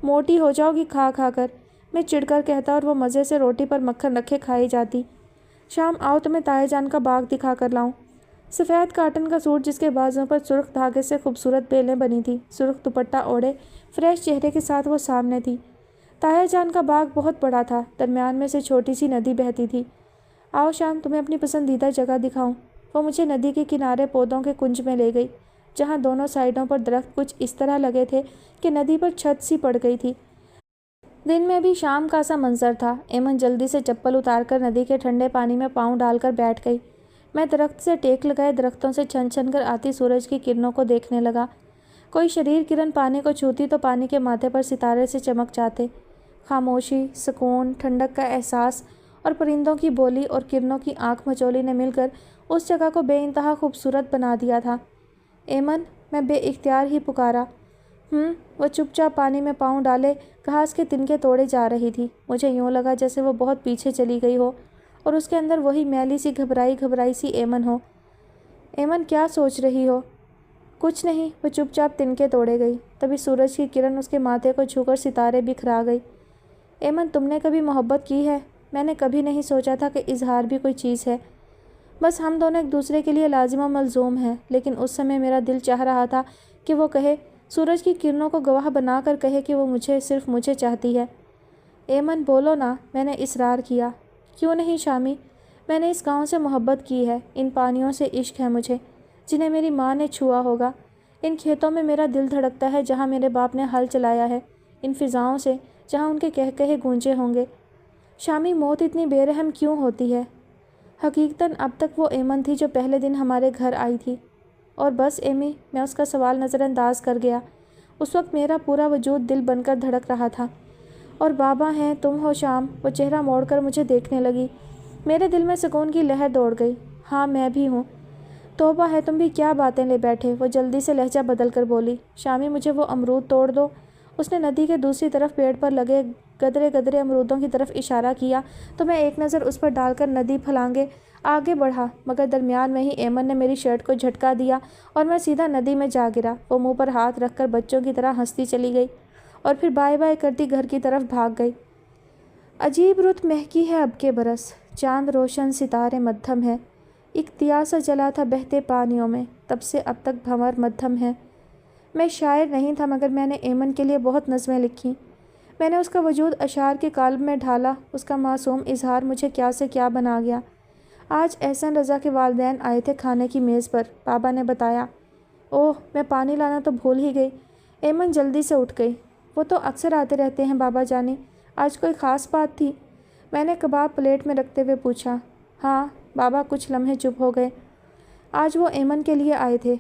موٹی ہو جاؤ گی کھا کھا کر، میں چڑھ کر کہتا اور وہ مزے سے روٹی پر مکھن رکھے کھائی جاتی۔ شام آؤ تمہیں تائے جان کا باغ دکھا کر لاؤں۔ سفید کاٹن کا سوٹ جس کے بازوں پر سرخ دھاگے سے خوبصورت بیلیں بنی تھی، سرخ دوپٹہ اوڑھے فریش چہرے کے ساتھ وہ سامنے تھی۔ تائے جان کا باغ بہت بڑا تھا، درمیان میں سے چھوٹی سی ندی بہتی تھی۔ آؤ شام، تمہیں اپنی پسندیدہ جگہ دکھاؤں۔ وہ مجھے ندی کے کنارے پودوں کے کنج میں لے گئی، جہاں دونوں سائڈوں پر درخت کچھ اس طرح لگے تھے کہ ندی پر چھت سی پڑ گئی تھی۔ دن میں بھی شام کا سا منظر تھا۔ ایمن جلدی سے چپل اتار کر ندی کے ٹھنڈے پانی میں پاؤں ڈال کر بیٹھ گئی۔ میں درخت سے ٹیک لگائے درختوں سے چھن چھن کر آتی سورج کی کرنوں کو دیکھنے لگا۔ کوئی شریر کرن پانی کو چھوتی تو پانی کے ماتھے پر ستارے سے چمک جاتے۔ خاموشی، سکون، ٹھنڈک کا احساس اور پرندوں کی بولی اور کرنوں کی آنکھ مچولی نے مل کر اس جگہ کو بے انتہا خوبصورت بنا دیا تھا۔ ایمن، میں بے اختیار ہی پکارا۔ وہ چپ چاپ پانی میں پاؤں ڈالے گھاس کے تنکے توڑے جا رہی تھی۔ مجھے یوں لگا جیسے وہ بہت پیچھے چلی گئی ہو اور اس کے اندر وہی میلی سی گھبرائی سی ایمن ہو۔ ایمن، کیا سوچ رہی ہو؟ کچھ نہیں، وہ چپ چاپ تنکے توڑے گئی۔ تبھی سورج کی کرن اس کے ماتھے کو چھو کر ستارے بکھرا گئی۔ ایمن، تم نے کبھی محبت کی ہے؟ میں نے کبھی نہیں سوچا تھا کہ اظہار بھی کوئی چیز ہے۔ بس ہم دونوں ایک دوسرے کے لیے لازم و ملزوم ہیں، لیکن اس سمے میرا دل چاہ رہا تھا کہ وہ کہے، سورج کی کرنوں کو گواہ بنا کر کہے کہ وہ صرف مجھے چاہتی ہے۔ ایمن، بولو نا، میں نے اصرار کیا۔ کیوں نہیں شامی، میں نے اس گاؤں سے محبت کی ہے، ان پانیوں سے عشق ہے مجھے جنہیں میری ماں نے چھوا ہوگا، ان کھیتوں میں میرا دل دھڑکتا ہے جہاں میرے باپ نے ہل چلایا ہے، ان فضاؤں سے جہاں ان کے کہے گونجے ہوں گے۔ شامی، موت اتنی بے رحم کیوں ہوتی ہے؟ حقیقتاً اب تک وہ ایمن تھی جو پہلے دن ہمارے گھر آئی تھی۔ اور بس ایمی، میں اس کا سوال نظر انداز کر گیا۔ اس وقت میرا پورا وجود دل بن کر دھڑک رہا تھا۔ اور بابا ہیں، تم ہو شام، وہ چہرہ موڑ کر مجھے دیکھنے لگی۔ میرے دل میں سکون کی لہر دوڑ گئی۔ ہاں، میں بھی ہوں۔ توبہ ہے، تم بھی کیا باتیں لے بیٹھے، وہ جلدی سے لہجہ بدل کر بولی۔ شامی، مجھے وہ امرود توڑ دو۔ اس نے ندی کے دوسری طرف پیڑ پر لگے گدرے گدرے امرودوں کی طرف اشارہ کیا تو میں ایک نظر اس پر ڈال کر ندی پھلانگے آگے بڑھا، مگر درمیان میں ہی ایمن نے میری شرٹ کو جھٹکا دیا اور میں سیدھا ندی میں جا گرا۔ وہ منہ پر ہاتھ رکھ کر بچوں کی طرح ہنستی چلی گئی اور پھر بائے بائے کرتی گھر کی طرف بھاگ گئی۔ عجیب رت مہکی ہے اب کے برس، چاند روشن ستارے مدھم ہے، ایک دیا سا جلا تھا بہتے پانیوں میں، تب سے اب تک بھنور مدھم ہے۔ میں شاعر نہیں تھا مگر میں نے ایمن کے لیے بہت نظمیں لکھیں۔ میں نے اس کا وجود اشعار کے قالب میں ڈھالا، اس کا معصوم اظہار مجھے کیا سے کیا بنا گیا۔ آج احسن رضا کے والدین آئے تھے کھانے کی میز پر، بابا نے بتایا۔ اوہ، میں پانی لانا تو بھول ہی گئی۔ ایمن جلدی سے اٹھ گئی۔ وہ تو اکثر آتے رہتے ہیں بابا جانی، آج کوئی خاص بات تھی؟ میں نے کباب پلیٹ میں رکھتے ہوئے پوچھا۔ ہاں، بابا کچھ لمحے چپ ہو گئے۔ آج وہ ایمن کے لیے آئے تھے۔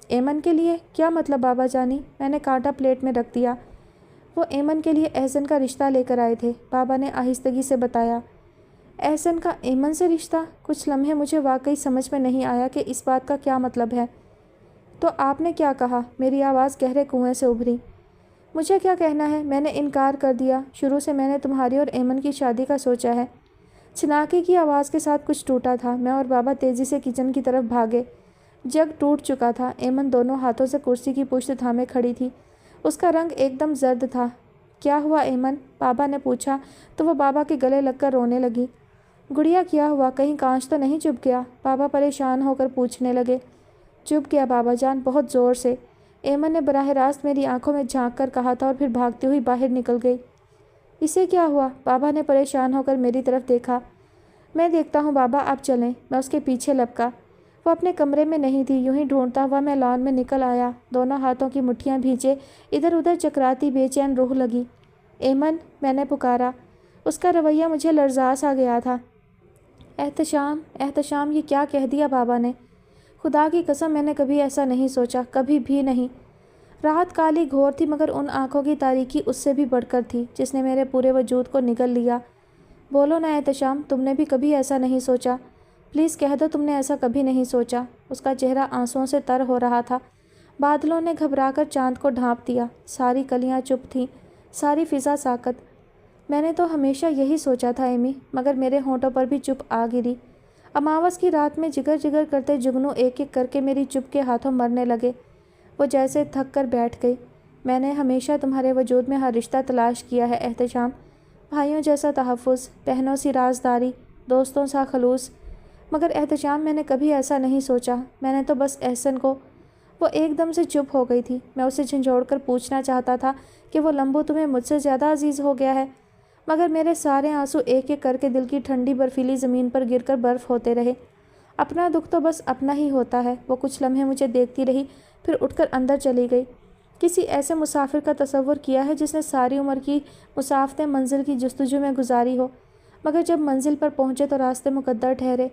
ایمن کے لیے؟ کیا مطلب بابا جانی؟ میں نے کانٹا پلیٹ میں رکھ دیا۔ وہ ایمن کے لیے احسن کا رشتہ لے کر آئے تھے، بابا نے آہستگی سے بتایا۔ احسن کا ایمن سے رشتہ؟ کچھ لمحے مجھے واقعی سمجھ میں نہیں آیا کہ اس بات کا کیا مطلب ہے۔ تو آپ نے کیا کہا؟ میری آواز گہرے کنویں سے ابھری۔ مجھے کیا کہنا ہے، میں نے انکار کر دیا۔ شروع سے میں نے تمہاری اور ایمن کی شادی کا سوچا ہے۔ چھناکے کی آواز کے ساتھ کچھ ٹوٹا تھا۔ میں اور بابا تیزی سے کچن کی طرف بھاگے۔ جگ ٹوٹ چکا تھا۔ ایمن دونوں ہاتھوں سے کرسی کی پشت تھامے کھڑی تھی، اس کا رنگ ایک دم زرد تھا۔ کیا ہوا ایمن؟ بابا نے پوچھا تو وہ بابا کے گلے لگ کر رونے لگی۔ گڑیا، کیا ہوا؟ کہیں کانچ تو نہیں چبھ گیا؟ بابا پریشان ہو کر پوچھنے لگے۔ چبھ گیا بابا جان، بہت زور سے، ایمن نے براہ راست میری آنکھوں میں جھانک کر کہا تھا اور پھر بھاگتی ہوئی باہر نکل گئی۔ اسے کیا ہوا؟ بابا نے پریشان ہو کر میری طرف دیکھا۔ میں دیکھتا ہوں بابا، آپ چلیں۔ میں اس کے پیچھے لپکا۔ وہ اپنے کمرے میں نہیں تھی۔ یوں ہی ڈھونڈتا ہوا میں لان میں نکل آیا، دونوں ہاتھوں کی مٹھیاں بھینچے ادھر ادھر چکراتی بے چین روح لگی۔ ایمن، میں نے پکارا۔ اس کا رویہ مجھے لرزا سا گیا تھا۔ احتشام یہ کیا کہہ دیا بابا نے؟ خدا کی قسم میں نے کبھی ایسا نہیں سوچا، کبھی بھی نہیں۔ رات کالی گھور تھی مگر ان آنکھوں کی تاریکی اس سے بھی بڑھ کر تھی جس نے میرے پورے وجود کو نگل لیا۔ بولو نا احتشام، تم نے بھی کبھی ایسا نہیں سوچا؟ پلیز کہہ دو تم نے ایسا کبھی نہیں سوچا۔ اس کا چہرہ آنسوؤں سے تر ہو رہا تھا۔ بادلوں نے گھبرا کر چاند کو ڈھانپ دیا، ساری کلیاں چپ تھیں، ساری فضا ساکت۔ میں نے تو ہمیشہ یہی سوچا تھا ایمی، مگر میرے ہونٹوں پر بھی چپ آ گری۔ اماوس کی رات میں جگر جگر کرتے جگنو ایک ایک کر کے میری چپ کے ہاتھوں مرنے لگے۔ وہ جیسے تھک کر بیٹھ گئی۔ میں نے ہمیشہ تمہارے وجود میں ہر رشتہ تلاش کیا ہے احتشام، بھائیوں جیسا تحفظ، بہنوں سی رازداری، دوستوں سا خلوص، مگر احتشام میں نے کبھی ایسا نہیں سوچا۔ میں نے تو بس احسن کو۔ وہ ایک دم سے چپ ہو گئی تھی۔ میں اسے جھنجھوڑ کر پوچھنا چاہتا تھا کہ وہ لمبو تمہیں مجھ سے زیادہ عزیز ہو گیا ہے، مگر میرے سارے آنسو ایک ایک کر کے دل کی ٹھنڈی برفیلی زمین پر گر کر برف ہوتے رہے۔ اپنا دکھ تو بس اپنا ہی ہوتا ہے۔ وہ کچھ لمحے مجھے دیکھتی رہی، پھر اٹھ کر اندر چلی گئی۔ کسی ایسے مسافر کا تصور کیا ہے جس نے ساری عمر کی مسافتیں منزل کی جستجو میں گزاری ہو، مگر جب منزل پر پہنچے تو راستے مقدر ٹھہرے۔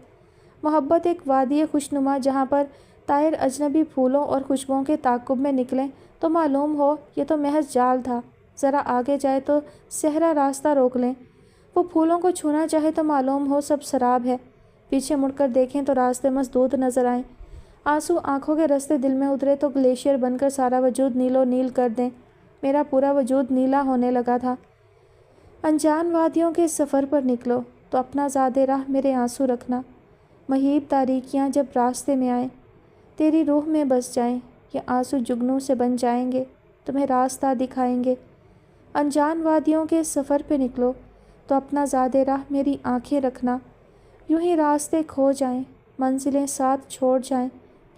محبت ایک وادی خوشنما جہاں پر طائر اجنبی پھولوں اور خوشبوؤں کے تعاقب میں نکلیں تو معلوم ہو یہ تو محض جال تھا، ذرا آگے جائے تو صحرا راستہ روک لیں، وہ پھولوں کو چھونا چاہے تو معلوم ہو سب سراب ہے، پیچھے مڑ کر دیکھیں تو راستے مسدود نظر آئیں، آنسو آنکھوں کے رستے دل میں اترے تو گلیشیئر بن کر سارا وجود نیلو نیل کر دیں۔ میرا پورا وجود نیلا ہونے لگا تھا۔ انجان وادیوں کے سفر پر نکلو تو اپنا زادِ راہ میرے آنسو رکھنا، مہیب تاریکیاں جب راستے میں آئیں تیری روح میں بس جائیں، یہ آنسو جگنوں سے بن جائیں گے، تمہیں راستہ دکھائیں گے۔ انجان وادیوں کے سفر پہ نکلو تو اپنا زادِ راہ میری آنکھیں رکھنا، یوں ہی راستے کھو جائیں، منزلیں ساتھ چھوڑ جائیں،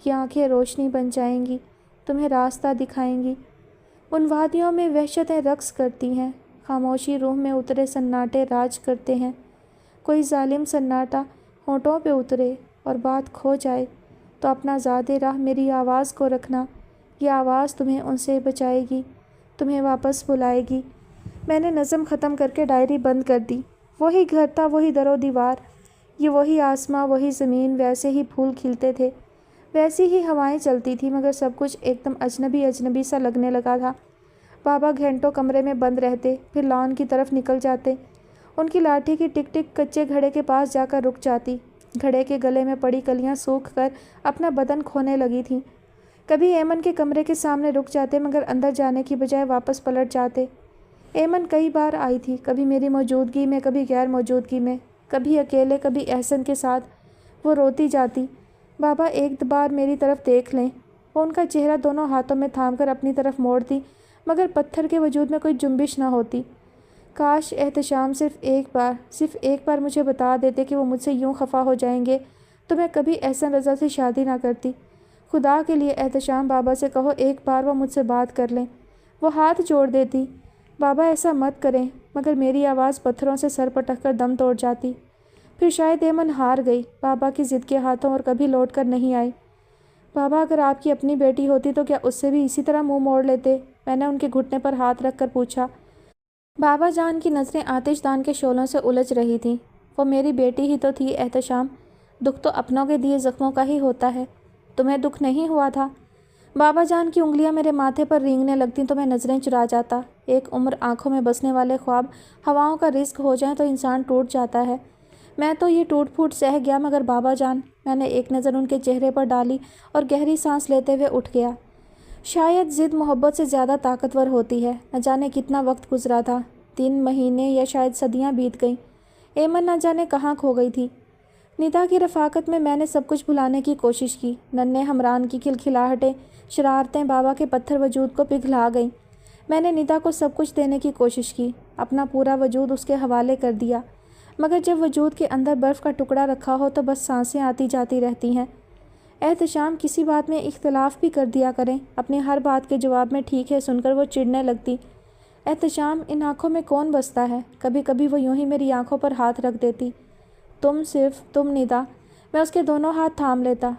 یہ آنکھیں روشنی بن جائیں گی، تمہیں راستہ دکھائیں گی۔ ان وادیوں میں وحشتیں رقص کرتی ہیں، خاموشی روح میں اترے سناٹے راج کرتے ہیں، کوئی ظالم سناٹا ہونٹوں پہ اترے اور بات کھو جائے تو اپنا زادِ راہ میری آواز کو رکھنا، یہ آواز تمہیں ان سے بچائے گی، تمہیں واپس بلائے گی۔ میں نے نظم ختم کر کے ڈائری بند کر دی۔ وہی گھر تھا، وہی در و دیوار، یہ وہی آسماں، وہی زمین، ویسے ہی پھول کھلتے تھے، ویسی ہی ہوائیں چلتی تھیں، مگر سب کچھ ایک دم اجنبی اجنبی سا لگنے لگا تھا۔ بابا گھنٹوں کمرے میں بند رہتے، پھر لان کی طرف نکل جاتے۔ ان کی لاٹھی کی ٹک ٹک کچے گھڑے کے پاس جا کر رک جاتی، گھڑے کے گلے میں پڑی کلیاں سوکھ کر اپنا بدن کھونے لگی تھیں۔ کبھی ایمن کے کمرے کے سامنے رک جاتے مگر اندر جانے کی بجائے واپس پلٹ جاتے۔ ایمن کئی بار آئی تھی، کبھی میری موجودگی میں، کبھی غیر موجودگی میں، کبھی اکیلے، کبھی احسن کے ساتھ۔ وہ روتی جاتی، بابا ایک بار میری طرف دیکھ لیں۔ وہ ان کا چہرہ دونوں ہاتھوں میں تھام کر اپنی طرف موڑتی، مگر پتھر کے وجود میں کوئی جنبش نہ ہوتی۔ کاش احتشام صرف ایک بار مجھے بتا دیتے کہ وہ مجھ سے یوں خفا ہو جائیں گے تو میں کبھی احسن رضا سے شادی نہ کرتی۔ خدا کے لیے احتشام بابا سے کہو ایک بار وہ مجھ سے بات کر لیں۔ وہ ہاتھ جوڑ دیتی، بابا ایسا مت کریں، مگر میری آواز پتھروں سے سر پٹک کر دم توڑ جاتی۔ پھر شاید ایمن ہار گئی، بابا کی ضد کے ہاتھوں اور کبھی لوٹ کر نہیں آئی۔ بابا اگر آپ کی اپنی بیٹی ہوتی تو کیا اس سے بھی اسی طرح منہ موڑ لیتے؟ میں نے ان کے گھٹنے پر ہاتھ رکھ کر پوچھا۔ بابا جان کی نظریں آتش دان کے شعلوں سے الجھ رہی تھیں۔ وہ میری بیٹی ہی تو تھی احتشام، دکھ تو اپنوں کے دیے زخموں کا ہی ہوتا ہے، تمہیں دکھ نہیں ہوا تھا؟ بابا جان کی انگلیاں میرے ماتھے پر رینگنے لگتیں تو میں نظریں چرا جاتا۔ ایک عمر آنکھوں میں بسنے والے خواب ہواؤں کا رزق ہو جائیں تو انسان ٹوٹ جاتا ہے۔ میں تو یہ ٹوٹ پھوٹ سہ گیا، مگر بابا جان؟ میں نے ایک نظر ان کے چہرے پر ڈالی اور گہری سانس لیتے ہوئے اٹھ گیا۔ شاید ضد محبت سے زیادہ طاقتور ہوتی ہے۔ نہ جانے کتنا وقت گزرا تھا، 3 مہینے یا شاید صدیاں بیت گئیں۔ ایمن نہ جانے کہاں کھو گئی تھی۔ ندا کی رفاقت میں نے سب کچھ بھلانے کی کوشش کی۔ ننھے ہمران کی کھلکھلاہٹیں، شرارتیں بابا کے پتھر وجود کو پگھلا گئیں۔ میں نے ندا کو سب کچھ دینے کی کوشش کی، اپنا پورا وجود اس کے حوالے کر دیا، مگر جب وجود کے اندر برف کا ٹکڑا رکھا ہو تو بس سانسیں آتی جاتی رہتی ہیں۔ احتشام کسی بات میں اختلاف بھی کر دیا کریں، اپنی ہر بات کے جواب میں ٹھیک ہے سن کر وہ چڑھنے لگتی۔ احتشام، ان آنکھوں میں کون بستا ہے؟ کبھی کبھی وہ یوں ہی میری آنکھوں پر ہاتھ رکھ دیتی۔ صرف تم ندا۔ میں اس کے دونوں ہاتھ تھام لیتا۔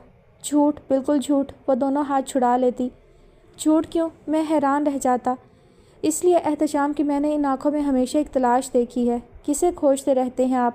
جھوٹ، بالکل جھوٹ، وہ دونوں ہاتھ چھڑا لیتی۔ جھوٹ کیوں؟ میں حیران رہ جاتا۔ اس لیے احتشام کہ میں نے ان آنکھوں میں ہمیشہ ایک تلاش دیکھی ہے۔ کسے کھوجتے رہتے ہیں آپ؟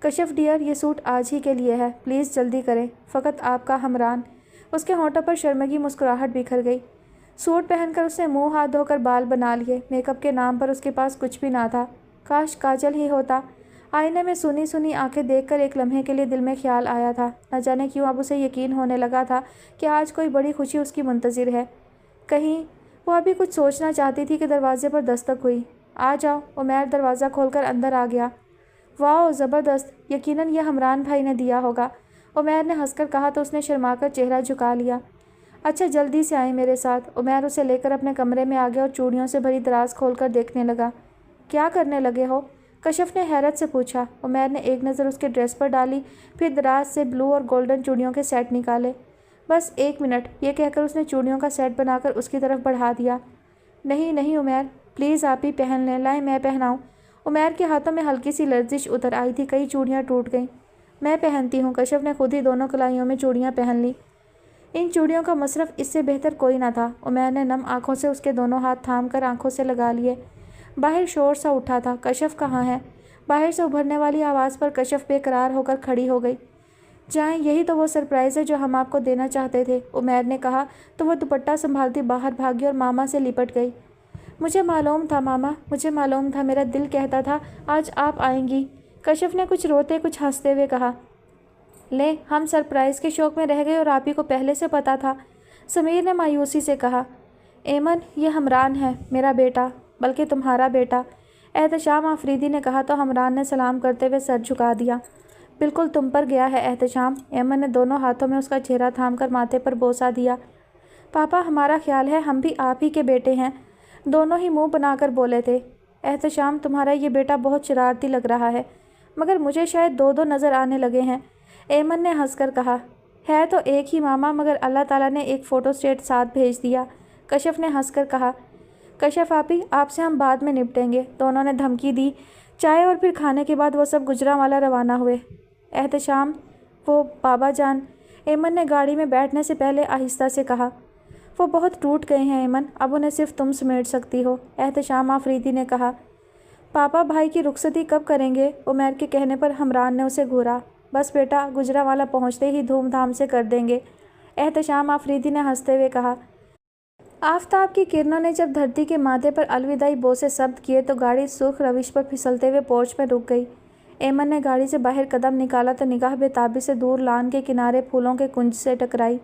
کشف ڈیئر، یہ سوٹ آج ہی کے لیے ہے، پلیز جلدی کریں، فقط آپ کا ہمراہ۔ اس کے ہونٹوں پر شرمگی مسکراہٹ بکھر گئی۔ سوٹ پہن کر اس نے منہ ہاتھ دھو کر بال بنا لیے۔ میک اپ کے نام پر اس کے پاس کچھ بھی نہ تھا، کاش کاجل ہی ہوتا۔ آئینے میں سنی سنی آنکھیں دیکھ کر ایک لمحے کے لیے دل میں خیال آیا تھا، نہ جانے کیوں اب اسے یقین ہونے لگا تھا کہ آج کوئی بڑی خوشی اس کی منتظر ہے۔ کہیں وہ ابھی کچھ سوچنا چاہتی تھی کہ دروازے پر دستک ہوئی۔ آ جاؤ، عمیر دروازہ کھول کر اندر آ گیا۔ واؤ، زبردست، یقیناً یہ ہمران بھائی نے دیا ہوگا، عمیر نے ہنس کر کہا تو اس نے شرما کر چہرہ جھکا لیا۔ اچھا جلدی سے آئیں میرے ساتھ۔ عمیر اسے لے کر اپنے کمرے میں آ گیا اور چوڑیوں سے بھری دراز کھول کر دیکھنے لگا۔ کیا کرنے لگے ہو؟ کشف نے حیرت سے پوچھا۔ عمیر نے ایک نظر اس کے ڈریس پر ڈالی، پھر دراز سے بلو اور گولڈن چوڑیوں کے سیٹ نکالے۔ بس ایک منٹ، یہ کہہ کر اس نے چوڑیوں کا سیٹ بنا کر اس کی طرف بڑھا دیا۔ نہیں نہیں عمیر، پلیز آپ ہی پہن لیں، لائیں میں پہناؤں۔ عمیر کے ہاتھوں میں ہلکی سی لرزش اتر آئی تھی، کئی چوڑیاں ٹوٹ گئیں۔ میں پہنتی ہوں۔ کشف نے خود ہی دونوں کلائیوں میں چوڑیاں پہن لی۔ ان چوڑیوں کا مصرف اس سے بہتر کوئی نہ تھا۔ عمیر نے نم آنکھوں سے اس کے دونوں ہاتھ تھام کر آنکھوں سے لگا لیے۔ باہر شور سا اٹھا تھا، کشف کہاں ہے؟ باہر سے ابھرنے والی آواز پر کشف بے قرار ہو کر کھڑی ہو گئی۔ جائیں، یہی تو وہ سرپرائز ہے جو ہم آپ کو دینا چاہتے تھے، عمیر نے کہا تو وہ دوپٹہ سنبھالتی باہر بھاگی اور ماما سے لپٹ گئی۔ مجھے معلوم تھا ماما، مجھے معلوم تھا، میرا دل کہتا تھا آج آپ آئیں گی، کشف نے کچھ روتے کچھ ہنستے ہوئے کہا۔ لے، ہم سرپرائز کے شوق میں رہ گئے اور آپ ہی کو پہلے سے پتا تھا، سمیر نے مایوسی سے کہا۔ ایمن، یہ ہمران ہے، میرا بیٹا، بلکہ تمہارا بیٹا، احتشام آفریدی نے کہا تو ہمران نے سلام کرتے ہوئے سر جھکا دیا۔ بالکل تم پر گیا ہے احتشام، ایمن نے دونوں ہاتھوں میں اس کا چہرہ تھام کر ماتھے پر بوسہ دیا۔ پاپا، ہمارا خیال ہے ہم بھی آپ ہی کے بیٹے ہیں، دونوں ہی منہ بنا کر بولے تھے۔ احتشام، تمہارا یہ بیٹا بہت شرارتی لگ رہا ہے، مگر مجھے شاید دو نظر آنے لگے ہیں، ایمن نے ہنس کر کہا۔ ہے تو ایک ہی ماما، مگر اللہ تعالیٰ نے ایک فوٹو اسٹیٹ ساتھ بھیج دیا، کشف نے ہنس کر کہا۔ کشف آپی، آپ سے ہم بعد میں نپٹیں گے، دونوں نے دھمکی دی۔ چائے اور پھر کھانے کے بعد وہ سب گجرانوالہ روانہ ہوئے۔ احتشام، وہ بابا جان، ایمن نے گاڑی میں بیٹھنے سے پہلے آہستہ سے کہا۔ وہ بہت ٹوٹ گئے ہیں ایمن، اب انہیں صرف تم سمیٹ سکتی ہو، احتشام آفریدی نے کہا۔ پاپا، بھائی کی رخصتی کب کریں گے؟ عمیر کے کہنے پر ہمران نے اسے گھورا۔ بس بیٹا، گجرانوالہ پہنچتے ہی دھوم دھام سے کر دیں گے، احتشام آفریدی نے ہنستے ہوئے کہا۔ آفتاب کی کرنوں نے جب دھرتی کے ماتھے پر الوداعی بوسے ثبت کیے تو گاڑی سرخ روش پر پھسلتے ہوئے پورچ میں رک گئی۔ ایمن نے گاڑی سے باہر قدم نکالا تو نگاہ بے تابی سے دور لان کے کنارے پھولوں کے کنج سے ٹکرائی۔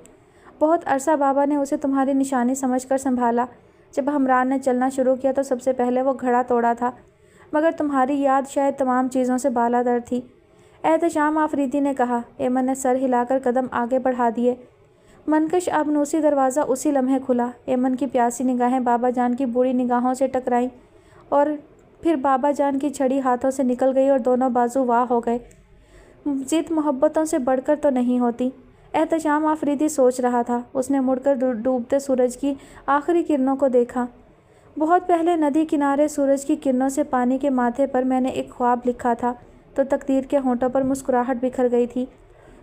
بہت عرصہ بابا نے اسے تمہاری نشانی سمجھ کر سنبھالا، جب ہمران نے چلنا شروع کیا تو سب سے پہلے وہ گھڑا توڑا تھا، مگر تمہاری یاد شاید تمام چیزوں سے بالاتر تھی، احتشام آفریدی نے کہا۔ ایمن نے سر ہلا کر قدم آگے بڑھا دیے۔ منکش آبنوسی دروازہ اسی لمحے کھلا۔ ایمن کی پیاسی نگاہیں بابا جان کی بوڑھی نگاہوں سے ٹکرائیں اور پھر بابا جان کی چھڑی ہاتھوں سے نکل گئی اور دونوں بازو واہ ہو گئے۔ ضد محبتوں سے بڑھ کر تو نہیں ہوتی، احتشام آفریدی سوچ رہا تھا۔ اس نے مڑ کر ڈوبتے سورج کی آخری کرنوں کو دیکھا۔ بہت پہلے ندی کنارے سورج کی کرنوں سے پانی کے ماتھے پر میں نے ایک خواب لکھا تھا تو تقدیر کے ہونٹوں پر مسکراہٹ بکھر گئی تھی۔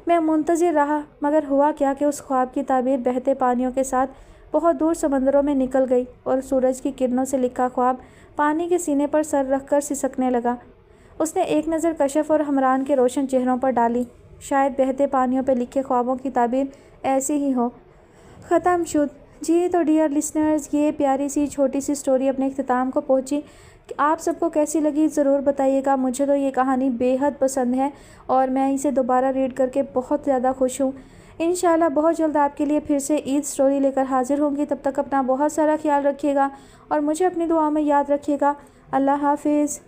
میں منتظر رہا، مگر ہوا کیا کہ اس خواب کی تعبیر بہتے پانیوں کے ساتھ بہت دور سمندروں میں نکل گئی اور سورج کی کرنوں سے لکھا خواب پانی کے سینے پر سر رکھ کر سسکنے لگا۔ اس نے ایک نظر کشف اور ہمران کے روشن چہروں پر ڈالی۔ شاید بہتے پانیوں پہ لکھے خوابوں کی تعبیر ایسی ہی ہو۔ ختم شد۔ جی تو ڈیئر لسنرز، یہ پیاری سی چھوٹی سی سٹوری اپنے اختتام کو پہنچی۔ آپ سب کو کیسی لگی ضرور بتائیے گا۔ مجھے تو یہ کہانی بے حد پسند ہے اور میں اسے دوبارہ ریڈ کر کے بہت زیادہ خوش ہوں۔ انشاءاللہ بہت جلد آپ کے لیے پھر سے عید سٹوری لے کر حاضر ہوں گی۔ تب تک اپنا بہت سارا خیال رکھیے گا اور مجھے اپنی دعاؤں میں یاد رکھیے گا۔ اللہ حافظ۔